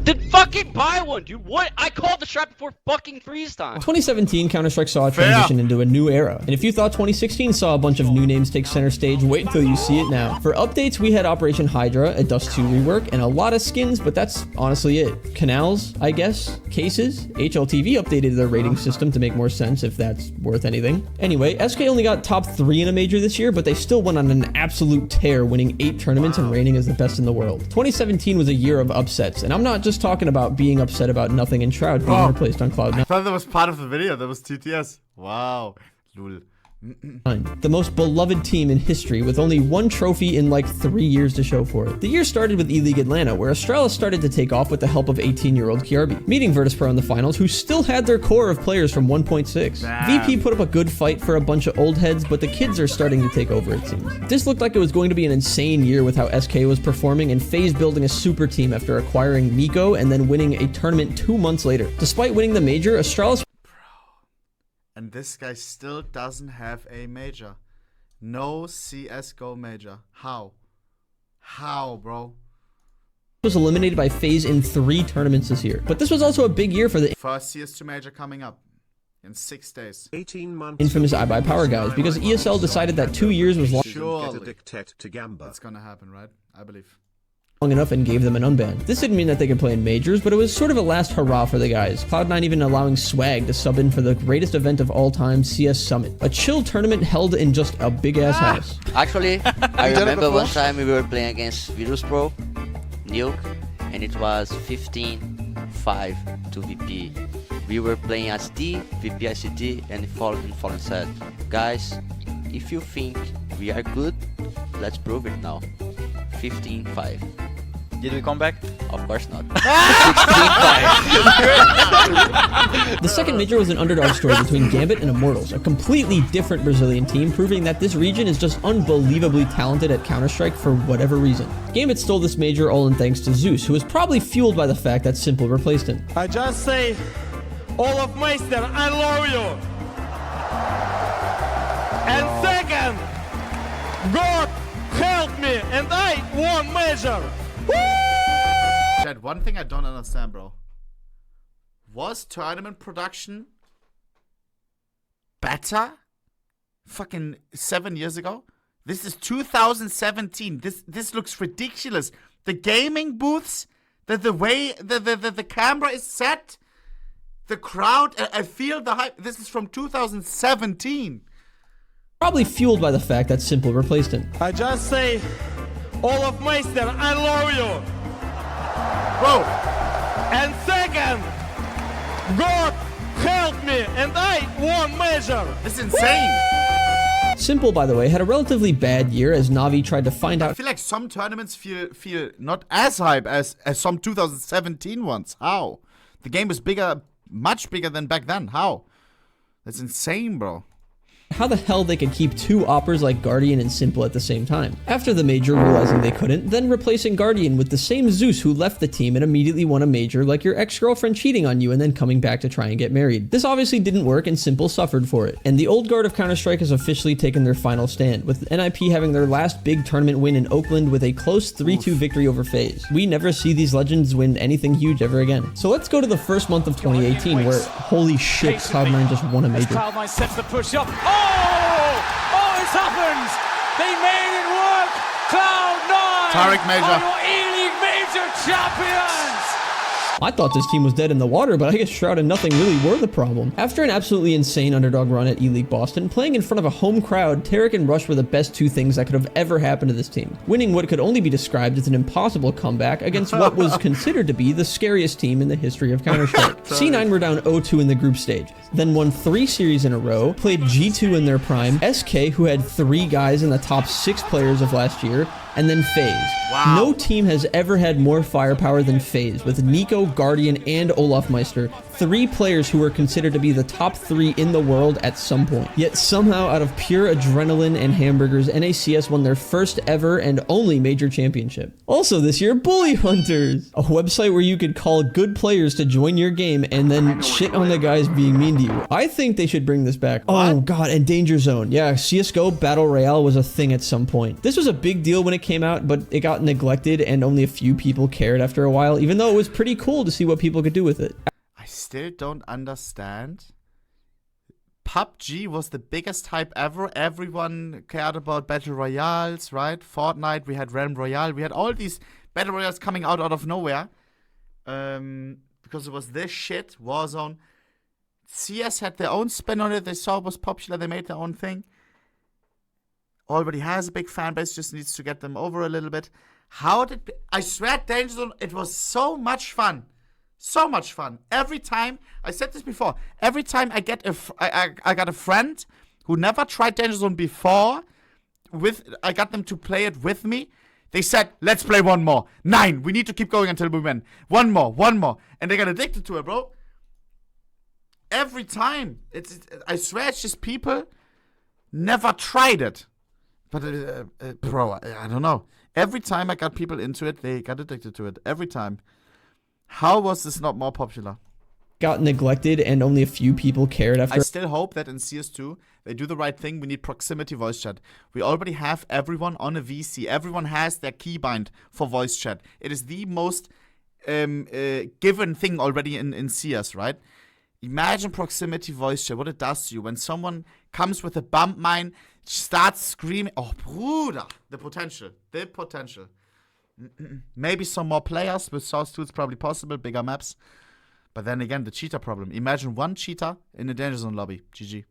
Then fucking buy one, dude. What? I called the shot before fucking freeze time.
2017 Counter-Strike saw a transition into a new era. And if you thought 2016 saw a bunch of new names take center stage, wait until you see it now. For updates, we had Operation Hydra, a Dust 2 rework, and a lot of skins, but that's honestly it. Canals, I guess. Cases. HLTV updated their rating system to make more sense, if that's worth anything. Anyway, SK only got top 3 in a major this year, but they still went on an absolute tear, winning 8 tournaments and reigning as the best in the world. 2017 was a year of upsets, and I'm not just talking about being upset about nothing and Shroud being replaced on Cloud9.
I thought that was part of the video. That was TTS. Wow. Lul.
The most beloved team in history with only 1 trophy in like 3 years to show for it. The year started with E-League Atlanta, where Astralis started to take off with the help of 18-year-old Kiarbi, meeting Virtus.pro in the finals, who still had their core of players from 1.6. VP put up a good fight for a bunch of old heads, but the kids are starting to take over, it seems. This looked like it was going to be an insane year with how SK was performing and FaZe building a super team after acquiring Miko and then winning a tournament 2 months later. Despite winning the major, Astralis
And this guy still doesn't have a major. No CSGO major. How? How, bro?
Was eliminated by FaZe in 3 tournaments this year. But this was also a big year for the
first CS2 major coming up in 6 days.
18 months.
Infamous iBuy Power guys, because ESL decided that 2 years was long
That's gonna happen, right? I believe.
Enough and gave them an unban. This didn't mean that they could play in majors, but it was sort of a last hurrah for the guys. Cloud9 even allowing Swag to sub in for the greatest event of all time, CS Summit. A chill tournament held in just a big-ass house.
Actually, I remember one time we were playing against Virtus.pro, Nuke, and it was 15-5 to VP. We were playing as D, VP ICT, and Fallen said, guys, if you think we are good, let's prove it now. 15-5.
Did we come back?
Of course not.
16-5. The second major was an underdog story between Gambit and Immortals, a completely different Brazilian team, proving that this region is just unbelievably talented at Counter-Strike for whatever reason. Gambit stole this major all in thanks to Zeus, who was probably fueled by the fact that Simple replaced him.
I just say, OhnePixel, I love you. And second, God help me, and I won major.
Chad, one thing I don't understand, bro. Was tournament production better fucking 7 years ago? This is 2017. This looks ridiculous. The gaming booths, the way the camera is set, the crowd, I feel the hype. This is from 2017.
Probably fueled by the fact that Simple replaced him.
I just say, OhnePixel, I love you.
Bro.
And second, God help me, and I won major.
This is insane.
Simple, by the way, had a relatively bad year as Na'Vi tried to find out.
I feel like some tournaments feel not as hype as some 2017 ones. How? The game is bigger, much bigger than back then. How? That's insane, bro.
How the hell they could keep 2 oppers like Guardian and Simple at the same time. After the major, realizing they couldn't, then replacing Guardian with the same Zeus who left the team and immediately won a major, like your ex-girlfriend cheating on you and then coming back to try and get married. This obviously didn't work and Simple suffered for it. And the old guard of Counter-Strike has officially taken their final stand, with NIP having their last big tournament win in Oakland with a close 3-2 victory over FaZe. We never see these legends win anything huge ever again. So let's go to the first month of 2018 where, holy shit, Cloud9 just won a major.
Cloud9 sets the push up. Oh, it's happened! They made it work! Cloud9!
Tarek major.
Are your E-League major champions!
I thought this team was dead in the water, but I guess Shroud and nothing really were the problem. After an absolutely insane underdog run at E-League Boston, playing in front of a home crowd, Tarek and Rush were the best 2 things that could have ever happened to this team. Winning what could only be described as an impossible comeback against what was considered to be the scariest team in the history of Counter-Strike. C9 were down 0-2 in the group stage, then won 3 series in a row, played G2 in their prime, SK, who had 3 guys in the top 6 players of last year, and then FaZe.
Wow.
No team has ever had more firepower than FaZe, with Nico, Guardian, and OhnePixel, 3 players who were considered to be the top 3 in the world at some point. Yet somehow, out of pure adrenaline and hamburgers, NACS won their first ever and only major championship. Also this year, Bully Hunters, a website where you could call good players to join your game and then shit on the guys being mean to you. I think they should bring this back. Oh god, and Danger Zone. Yeah, CSGO Battle Royale was a thing at some point. This was a big deal when it came out, but it got neglected and only a few people cared after a while, even though it was pretty cool to see what people could do with it.
I still don't understand. PUBG was the biggest hype ever. Everyone cared about battle royales, right? Fortnite, we had Realm Royale. We had all these battle royales coming out of nowhere. Because it was this shit, Warzone. CS had their own spin on it. They saw it was popular. They made their own thing. Already has a big fan base. Just needs to get them over a little bit. I swear, Danger Zone, it was so much fun. So much fun. Every time, I said this before, every time I get I got a friend who never tried Danger Zone before, I got them to play it with me. They said, let's play one more. 9, we need to keep going until we win. One more. And they got addicted to it, bro. Every time. I swear it's just people never tried it. But, bro, I don't know. Every time I got people into it, they got addicted to it. Every time. How was this not more popular?
Got neglected and only a few people cared after.
I still hope that in CS2 they do the right thing. We need proximity voice chat. We already have everyone on a VC. Everyone has their keybind for voice chat. It is the most given thing already in CS, right? Imagine proximity voice chat, what it does to you when someone comes with a bump mine, starts screaming. Oh, Bruder, the potential. Maybe some more players with Source 2 is probably possible, bigger maps. But then again, the cheater problem. Imagine one cheater in a Danger Zone lobby. GG.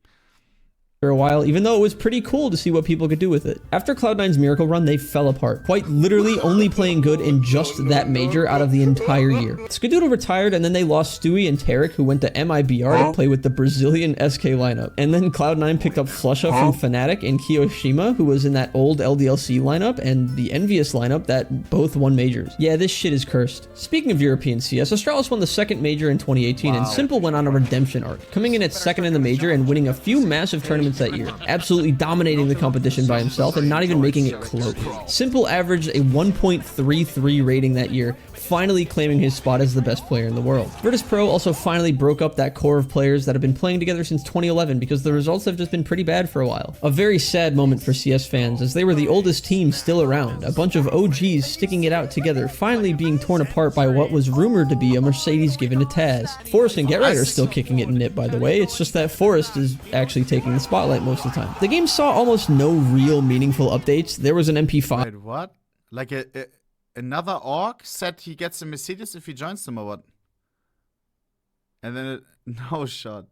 A while, even though it was pretty cool to see what people could do with it. After Cloud9's Miracle Run, they fell apart, quite literally only playing good in just that major out of the entire year. Skadoodle retired, and then they lost Stewie and Tarek, who went to MIBR to play with the Brazilian SK lineup. And then Cloud9 picked up Flusha from Fnatic and Kiyoshima, who was in that old LDLC lineup, and the Envious lineup that both won majors. Yeah, this shit is cursed. Speaking of European CS, Astralis won the second major in 2018, and Simple went on a redemption arc, coming in at second in the major and winning a few massive tournaments that year, absolutely dominating the competition by himself and not even making it close. Simple averaged a 1.33 rating that year, finally claiming his spot as the best player in the world. Virtus Pro also finally broke up that core of players that have been playing together since 2011 because the results have just been pretty bad for a while. A very sad moment for CS fans as they were the oldest team still around, a bunch of OGs sticking it out together, finally being torn apart by what was rumored to be a Mercedes given to Taz. Forrest and GetRight are still kicking it in NIP, by the way. It's just that Forrest is actually taking the spotlight most of the time. The game saw almost no real meaningful updates. There was an MP5.
Wait, what? Like another orc said he gets a Mercedes if he joins them or what? And then no shot.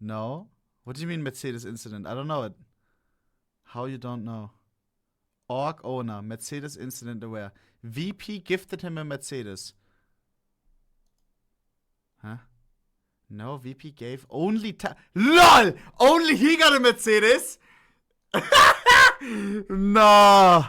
No? What do you mean Mercedes incident? I don't know it. How you don't know? Orc owner, Mercedes incident aware. VP gifted him a Mercedes. Huh? No, VP gave only LOL! Only he got a Mercedes? No!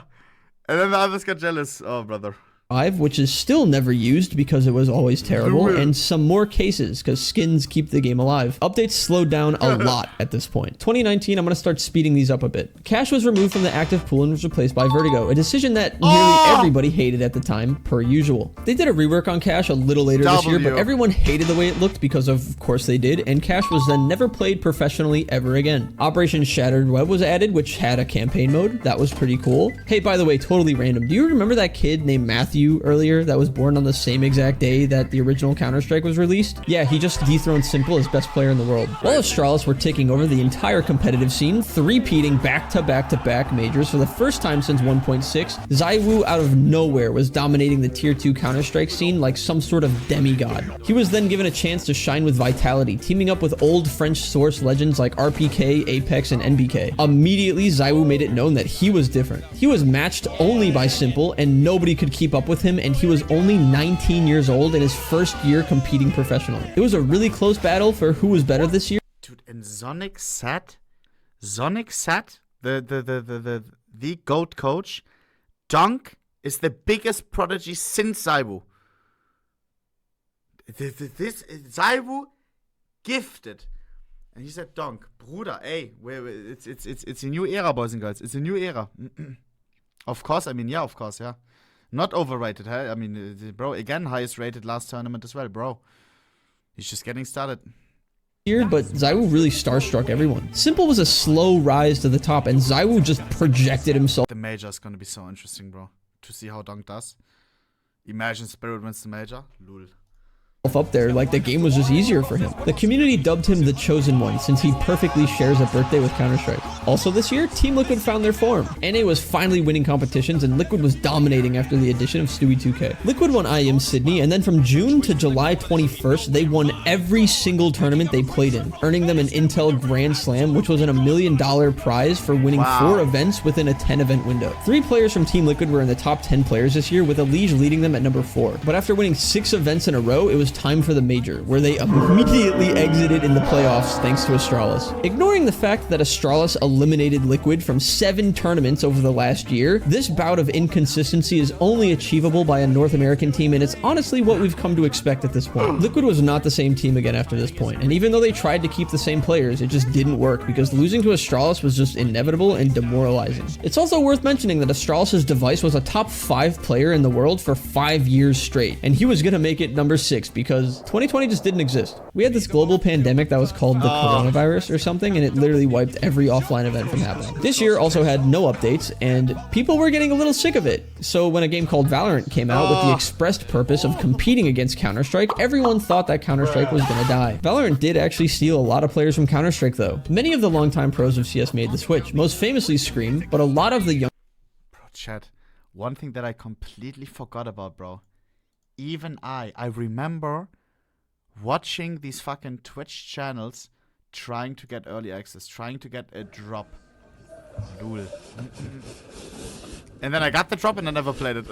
And then the others got jealous. Oh, brother.
Which is still never used because it was always terrible, and some more cases because skins keep the game alive. Updates slowed down a lot at this point. 2019, I'm going to start speeding these up a bit. Cash was removed from the active pool and was replaced by Vertigo, a decision that nearly everybody hated at the time, per usual. They did a rework on Cash a little later this year, but everyone hated the way it looked because of course they did, and Cash was then never played professionally ever again. Operation Shattered Web was added, which had a campaign mode. That was pretty cool. Hey, by the way, totally random. Do you remember that kid named Matthew earlier that was born on the same exact day that the original Counter-Strike was released? Yeah, he just dethroned Simple as best player in the world. While Astralis were taking over the entire competitive scene, three-peating back-to-back-to-back majors for the first time since 1.6, ZywOo out of nowhere was dominating the tier 2 Counter-Strike scene like some sort of demigod. He was then given a chance to shine with Vitality, teaming up with old French source legends like RPK, Apex, and NBK. Immediately, ZywOo made it known that he was different. He was matched only by Simple, and nobody could keep up with him, and he was only 19 years old in his first year competing professionally. It was a really close battle for who was better this year.
Dude, and Sonic Sat, the GOAT coach, Dunk is the biggest prodigy since ZywOo. This ZywOo gifted. And he said, Dunk, Bruder, ey, it's a new era, boys and girls. It's a new era. Of course, I mean, yeah, of course, yeah. Not overrated, huh? I mean, bro, again, highest rated last tournament as well, bro. He's just getting started.
year, but ZywOo really starstruck everyone. Simple was a slow rise to the top, and ZywOo just projected himself.
The major is gonna be so interesting, bro. To see how Dunk does. Imagine Spirit wins the major. Lul.
Up there like the game was just easier for him. The community dubbed him the chosen one since he perfectly shares a birthday with Counter-Strike. Also this year, Team Liquid found their form. NA was finally winning competitions and Liquid was dominating after the addition of Stewie 2K. Liquid won IEM Sydney, and then from June to July 21st, they won every single tournament they played in, earning them an Intel Grand Slam, which was an $1 million prize for winning 4 events within a 10-event window. 3 players from Team Liquid were in the top 10 players this year, with Elige leading them at number 4. But after winning 6 events in a row, it was time for the major, where they immediately exited in the playoffs thanks to Astralis. Ignoring the fact that Astralis eliminated Liquid from 7 tournaments over the last year, this bout of inconsistency is only achievable by a North American team, and it's honestly what we've come to expect at this point. Liquid was not the same team again after this point, and even though they tried to keep the same players, it just didn't work because losing to Astralis was just inevitable and demoralizing. It's also worth mentioning that Astralis' device was a top 5 player in the world for 5 years straight, and he was gonna make it number 6 because 2020 just didn't exist. We had this global pandemic that was called the coronavirus or something, and it literally wiped every offline event from happening. This year also had no updates, and people were getting a little sick of it. So when a game called Valorant came out with the expressed purpose of competing against Counter-Strike, everyone thought that Counter-Strike was gonna die. Valorant did actually steal a lot of players from Counter-Strike though. Many of the longtime pros of CS made the switch, most famously Scream, but a lot of the young—
Bro, chat, one thing that I completely forgot about, bro. Even I remember watching these fucking Twitch channels trying to get early access, trying to get a drop. Lul. And then I got the drop and I never played it.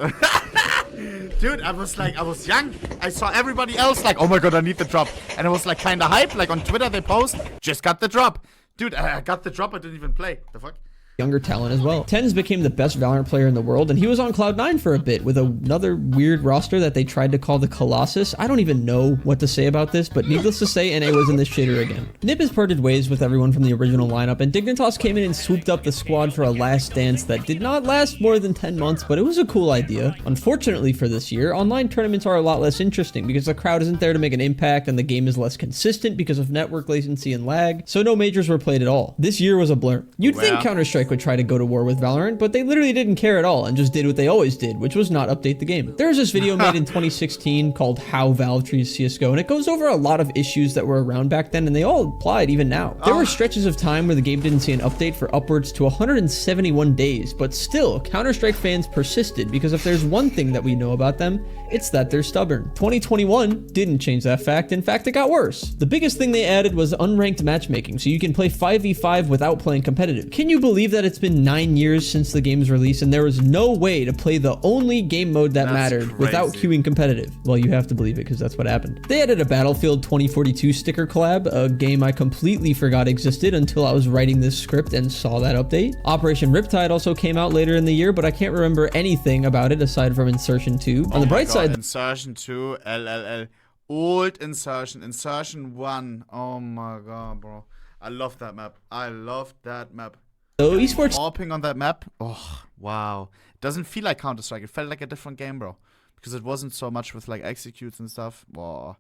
Dude, I was young. I saw everybody else like, oh my god, I need the drop. And I was like kinda hyped, like on Twitter they post, just got the drop. Dude, I got the drop, I didn't even play. The fuck?
Younger talent as well. Tens became the best Valorant player in the world, and he was on Cloud9 for a bit with another weird roster that they tried to call the Colossus. I don't even know what to say about this, but needless to say, NA was in the shitter again. Nip has parted ways with everyone from the original lineup, and Dignitas came in and swooped up the squad for a last dance that did not last more than 10 months, but it was a cool idea. Unfortunately for this year, online tournaments are a lot less interesting because the crowd isn't there to make an impact, and the game is less consistent because of network latency and lag, so no majors were played at all. This year was a blur. You'd think Counter-Strike would try to go to war with Valorant, but they literally didn't care at all and just did what they always did, which was not update the game. There was this video made in 2016 called How Valve Treats CSGO, and it goes over a lot of issues that were around back then, and they all applied even now. There were stretches of time where the game didn't see an update for upwards to 171 days, but still, Counter-Strike fans persisted because if there's one thing that we know about them, it's that they're stubborn. 2021 didn't change that fact. In fact, it got worse. The biggest thing they added was unranked matchmaking, so you can play 5v5 without playing competitive. Can you believe that it's been 9 years since the game's release and there was no way to play the only game mode that mattered without queuing competitive? Well, you have to believe it because that's what happened. They added a Battlefield 2042 sticker collab, a game I completely forgot existed until I was writing this script and saw that update. Operation Riptide also came out later in the year, but I can't remember anything about it aside from Insertion 2. On the bright side,
Insertion 2, LLL. Old Insertion, Insertion 1. Oh my god, bro. I love that map. I love that map.
So esports
AWPing on that map. Oh, wow. It doesn't feel like Counter-Strike. It felt like a different game, bro. Because it wasn't so much with like executes and stuff. Whoa.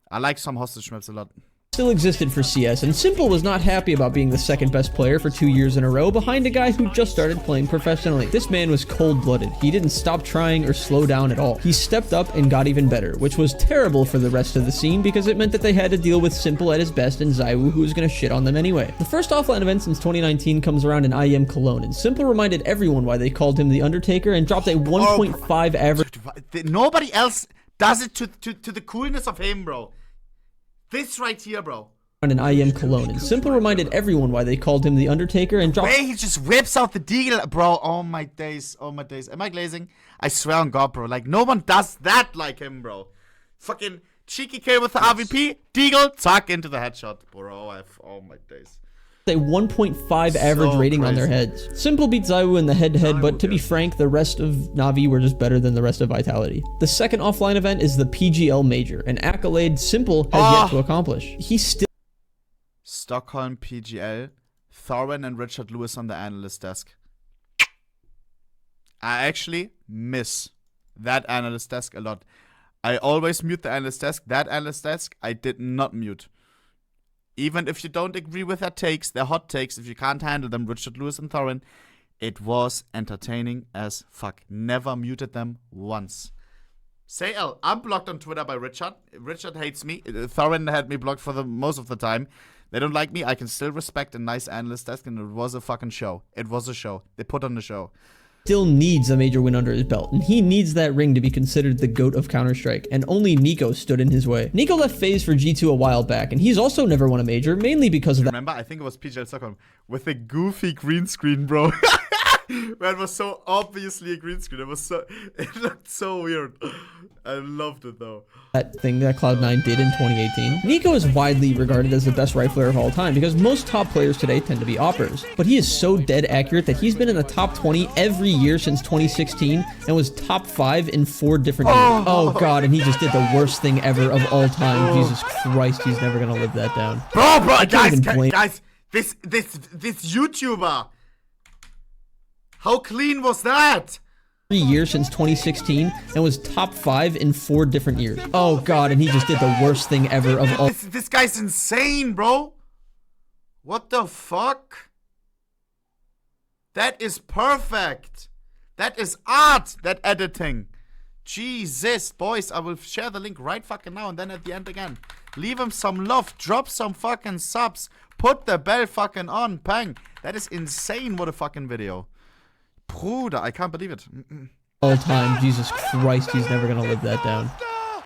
I like some hostage maps a lot.
Still existed for CS, and Simple was not happy about being the second best player for 2 years in a row behind a guy who just started playing professionally. This man was cold-blooded. He didn't stop trying or slow down at all. He stepped up and got even better, which was terrible for the rest of the scene because it meant that they had to deal with Simple at his best and ZywOo, who was gonna shit on them anyway. The first offline event since 2019 comes around in IEM Cologne, and Simple reminded everyone why they called him the Undertaker and dropped a 1.5 average.
Nobody else does it to the coolness of him, bro. This right here, bro.
In IEM Cologne, and Simple reminded everyone why they called him the Undertaker and dropped—
Way he just whips out the deagle, bro. Oh my days, oh my days. Am I glazing? I swear on God, bro. Like, no one does that like him, bro. Fucking cheeky kill with the RVP, deagle, tuck into the headshot, bro. Oh my days.
A 1.5 average rating on their heads. Simple beat ZywOo in the head-to-head, but to be frank, the rest of Na'Vi were just better than the rest of Vitality. The second offline event is the PGL Major, an accolade Simple has yet to accomplish. He still—
Stockholm PGL, Thorwin and Richard Lewis on the analyst desk. I actually miss that analyst desk a lot. I always mute the analyst desk. That analyst desk, I did not mute. Even if you don't agree with their takes, their hot takes, if you can't handle them, Richard, Lewis, and Thorin, it was entertaining as fuck. Never muted them once. Say L. I'm blocked on Twitter by Richard. Richard hates me. Thorin had me blocked for the most of the time. They don't like me. I can still respect a nice analyst desk, and it was a fucking show. It was a show. They put on the show.
Still needs a major win under his belt, and he needs that ring to be considered the GOAT of Counter-Strike, and only Nico stood in his way. Nico left FaZe for G2 a while back, and he's also never won a major, mainly because of that.
Remember, I think it was PGL Stockholm with a goofy green screen, bro. Where it was so obviously a green screen. It looked so weird. I loved it though.
That thing that Cloud9 did in 2018. Nico is widely regarded as the best rifler of all time because most top players today tend to be oppers. But he is so dead accurate that he's been in the top 20 every year since 2016 and was top 5 in 4 different years. Oh god, and he just did the worst thing ever of all time. Jesus Christ, he's never gonna live that down.
Bro, guys, this YouTuber. How clean was that?
3 years since 2016 and was top 5 in 4 different years. Oh god, and he just did the worst thing ever of all.
This guy's insane, bro. What the fuck? That is perfect. That is art, that editing. Jesus, boys, I will share the link right fucking now and then at the end again. Leave him some love, drop some fucking subs, put the bell fucking on, pang. That is insane, what a fucking video. Bruder, I can't believe it.
All time, Jesus Christ, he's never gonna live that down.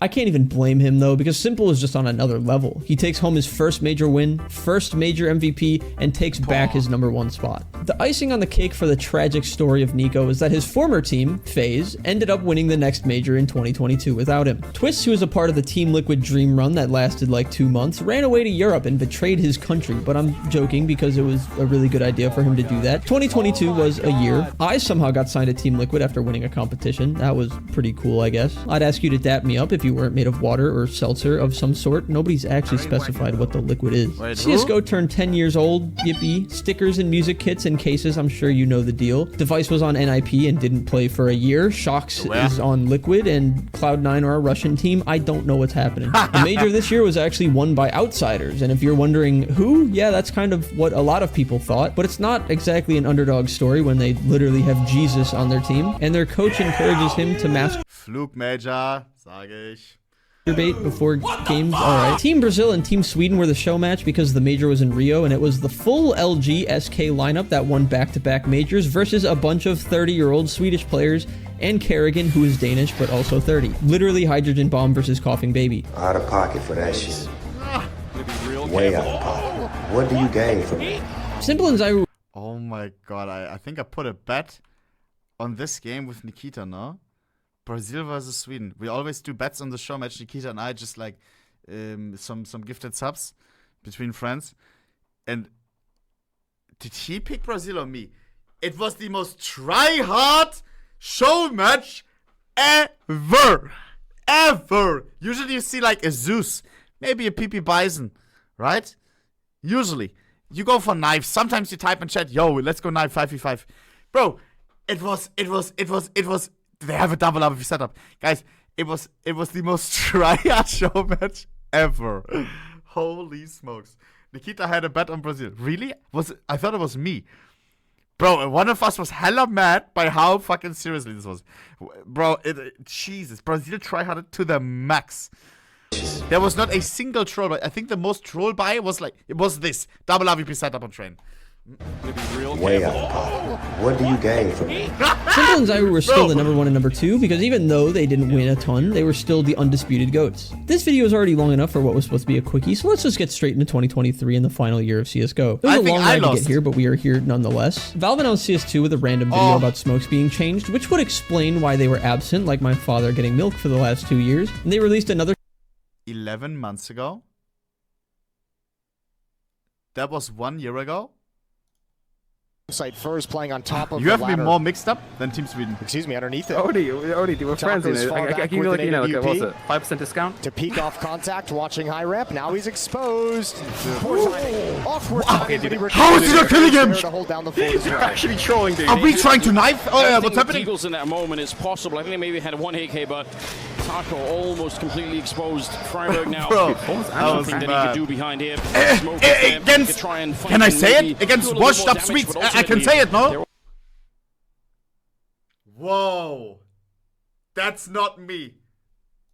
I can't even blame him though, because Simple is just on another level. He takes home his first major win, first major MVP, and takes back his #1 spot. The icing on the cake for the tragic story of Nico is that his former team, FaZe, ended up winning the next major in 2022 without him. Twist, who was a part of the Team Liquid dream run that lasted like 2 months, ran away to Europe and betrayed his country, but I'm joking because it was a really good idea for him to do that. 2022 was a year. I somehow got signed to Team Liquid after winning a competition. That was pretty cool, I guess. I'd ask you to dap me up if you weren't made of water or seltzer of some sort. Nobody's actually specified what the liquid is. CSGO turned 10 years old. Yippee. Stickers and music kits and cases. I'm sure you know the deal. Device was on NIP and didn't play for a year. Shox is on Liquid and Cloud9 are a Russian team. I don't know what's happening. The major this year was actually won by outsiders. And if you're wondering who, yeah, that's kind of what a lot of people thought. But it's not exactly an underdog story when they literally have Jesus on their team. And their coach encourages him to master
Flugmajor, sage ich.
Bait before games. Alright. Team Brazil and Team Sweden were the show match because the major was in Rio and it was the full LG SK lineup that won back-to-back majors versus a bunch of 30-year-old Swedish players and Kerrigan, who is Danish but also 30. Literally Hydrogen Bomb versus Coughing Baby.
Out of pocket for that shit. Way out of pocket. What do you gain from it?
Simple and Zyru.
Oh my god, I think I put a bet on this game with Nikita, no? Brazil versus Sweden. We always do bets on the show match. Nikita and I just like some gifted subs between friends. And did he pick Brazil or me? It was the most try-hard show match ever. Ever. Usually you see like a Zeus, maybe a PP Bison, right? Usually. You go for knives. Sometimes you type in chat, yo, let's go knife 5v5. Bro, it was they have a double RP setup. Guys, it was the most try-hard show match ever. Holy smokes. Nikita had a bet on Brazil. Really? I thought it was me. Bro, one of us was hella mad by how fucking seriously this was. Bro, Jesus. Brazil try-harded to the max. There was not a single troll buy. I think the most troll buy was like, it was this. Double RVP setup on train.
Way out of pocket. What do you gain from it?
Simple and Zyru were still the #1 and #2 because even though they didn't win a ton, they were still the undisputed GOATs. This video is already long enough for what was supposed to be a quickie, so let's just get straight into 2023 and the final year of CSGO. It was a long ride to get here, but we are here nonetheless. Valve announced CS2 with a random video about smokes being changed, which would explain why they were absent, like my father getting milk for the last 2 years. And they released another
11 months ago. That was 1 year ago.
Site first playing on top of
you have been more mixed up than Team Sweden.
Excuse me, underneath it.
Odie, we're friends. I can give you like, what was it? 5% discount?
To peek off contact, watching high rep. Now he's exposed. Poor timing. Awkward timing.
How is he not killing him?
To hold down the fort.
You're actually trolling, dude.
Are we trying to knife? Oh, what's happening?
Eagles in that moment is possible. I think they maybe had 1 AK, but
Taco almost completely exposed. Freiburg now.
Bro,
nothing that he could do behind here.
Against, can I say it? Against washed up Swedes. I can say it, no? Whoa. That's not me.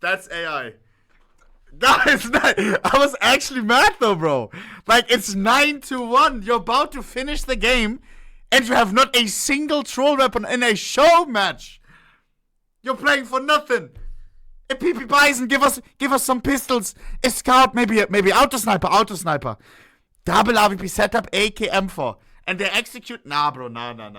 That's AI. Guys, I was actually mad though, bro. Like, it's 9-1. You're about to finish the game, and you have not a single troll weapon in a show match. You're playing for nothing. A PP Bison, give us some pistols. A scout, maybe auto sniper. Double RVP setup, AKM4. And they execute. Nah, bro, nah. They're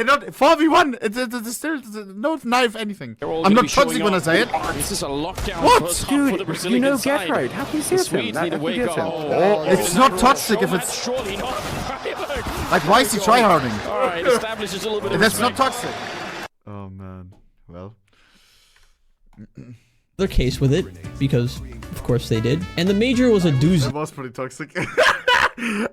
not 4v1. It's still no knife anything. I'm not toxic when I say it.
This is a lockdown.
What?
Dude, you know Gertrude. How can you see him?
It's not toxic if it's. Like, why is he tryharding?
Alright, establishes a little bit of
That's not toxic. Oh, man. Well.
Their case with it, because of course they did. And the major was a doozy.
It was pretty toxic.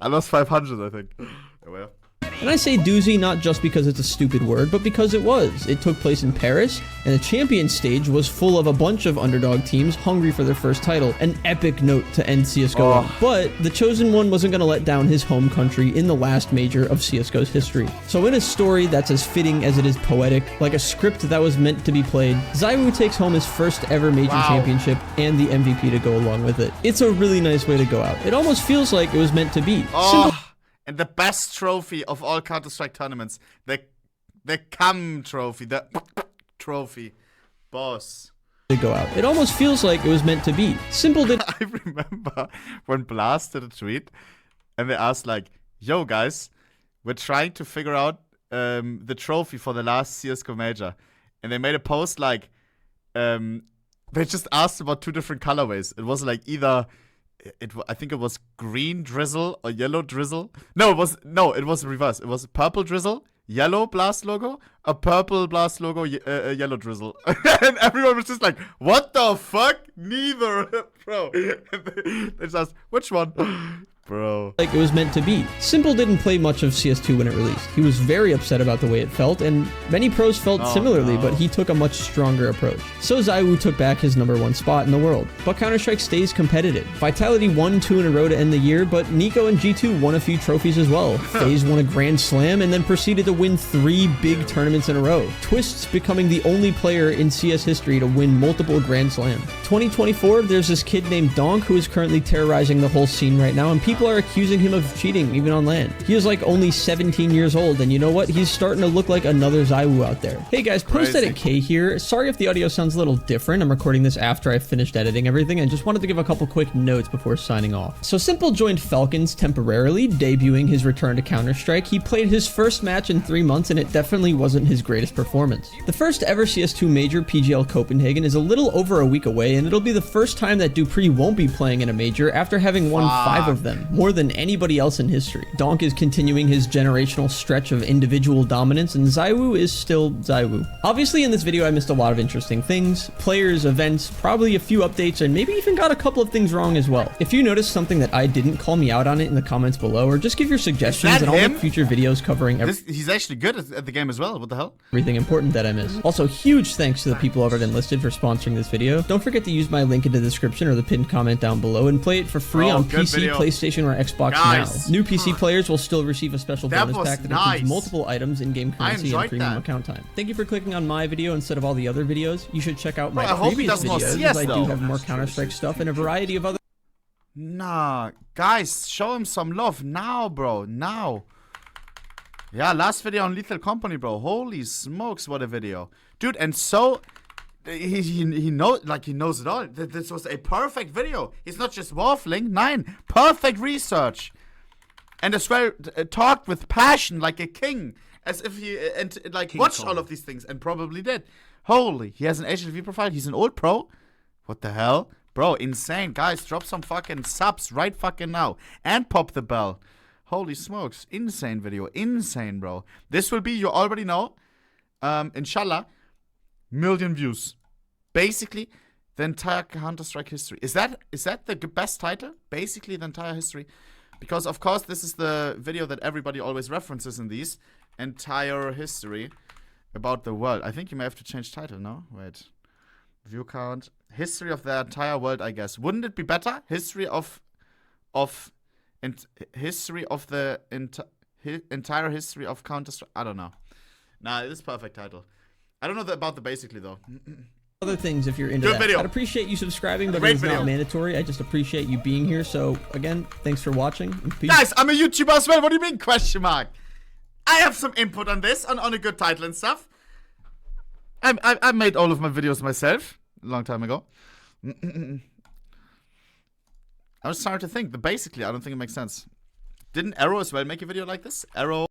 I lost 500, I think. Oh, well.
And I say doozy not just because it's a stupid word, but because it was. It took place in Paris, and the champion stage was full of a bunch of underdog teams hungry for their first title. An epic note to end CSGO.
Oh.
But the chosen one wasn't going to let down his home country in the last major of CSGO's history. So in a story that's as fitting as it is poetic, like a script that was meant to be played, ZywOo takes home his first ever major championship and the MVP to go along with it. It's a really nice way to go out. It almost feels like it was meant to be.
And the best trophy of all Counter-Strike tournaments, the CAM trophy, the trophy, boss.
To go out. It almost feels like it was meant to be. Simple did.
I remember when Blast did a tweet, and they asked like, "Yo guys, we're trying to figure out the trophy for the last CSGO major," and they made a post like, they just asked about 2 different colorways. It was like either. I think it was green drizzle or yellow drizzle. No, it was reverse. It was purple drizzle, yellow Blast logo, a purple Blast logo, yellow drizzle. And everyone was just like, what the fuck? Neither, bro. They just asked, which one? Bro.
Like it was meant to be. Simple didn't play much of CS2 when it released. He was very upset about the way it felt, and many pros felt similarly, but he took a much stronger approach. So ZywOo took back his #1 spot in the world. But Counter-Strike stays competitive. Vitality won 2 in a row to end the year, but Nico and G2 won a few trophies as well. FaZe won a Grand Slam and then proceeded to win 3 big tournaments in a row. Twist's becoming the only player in CS history to win multiple Grand Slams. 2024, there's this kid named Donk who is currently terrorizing the whole scene right now, and people are accusing him of cheating even on LAN. He is like only 17 years old, and you know what? He's starting to look like another ZywOo out there. Hey guys, PostEditK here. Sorry if the audio sounds a little different. I'm recording this after I finished editing everything, and just wanted to give a couple quick notes before signing off. So Simple joined Falcons temporarily, debuting his return to Counter-Strike. He played his first match in 3 months, and it definitely wasn't his greatest performance. The first ever CS2 major, PGL Copenhagen, is a little over a week away, and it'll be the first time that Dupree won't be playing in a major after having won 5 of them, more than anybody else in history. Donk is continuing his generational stretch of individual dominance, and ZywOo is still ZywOo. Obviously in this video I missed a lot of interesting things, players, events, probably a few updates, and maybe even got a couple of things wrong as well. If you noticed something that I didn't, call me out on it in the comments below, or just give your suggestions and I'll make future videos covering
He's actually good at the game as well, what the hell?
Everything important that I missed. Also, huge thanks to the people over at Enlisted for sponsoring this video. Don't forget to use my link in the description or the pinned comment down below and play it for free on PC, PlayStation, or Xbox now. New PC players will still receive a special bonus pack that includes multiple items, in-game currency, and premium account time. Thank you for clicking on my video instead of all the other videos. You should check out my previous videos, as I do have more Counter-Strike stuff and a variety of other...
Nah, guys, show him some love now, bro, now. Yeah, last video on Lethal Company, bro. Holy smokes, what a video. Dude, and so... He knows, like, he knows it all. This was a perfect video. He's not just waffling. 9. Perfect research. And as well, talked with passion like a king. As if he, watched all of these things and probably did. Holy, he has an HLV profile. He's an old pro. What the hell? Bro, insane. Guys, drop some fucking subs right fucking now. And pop the bell. Holy smokes. Insane video. Insane, bro. This will be, you already know, inshallah, 1 million views. Basically, the entire Counter-Strike history. Is that the best title? Basically, the entire history. Because, of course, this is the video that everybody always references in these. Entire history. about the world. I think you may have to change title, no? Wait. View count. History of the entire world, I guess. Wouldn't it be better? History of the entire history of Counter-Strike. I don't know. Nah, it is perfect title. I don't know about the basically though.
Other things if you're into
Good
that.
video.
I'd appreciate you subscribing, but
Great
it's
video.
not mandatory. I just appreciate you being here. So again, thanks for watching. And peace.
Guys, I'm a YouTuber as well. What do you mean question mark? I have some input on this, on a good title and stuff. I made all of my videos myself a long time ago. I was starting to think, but basically I don't think it makes sense. Didn't Arrow as well make a video like this? Arrow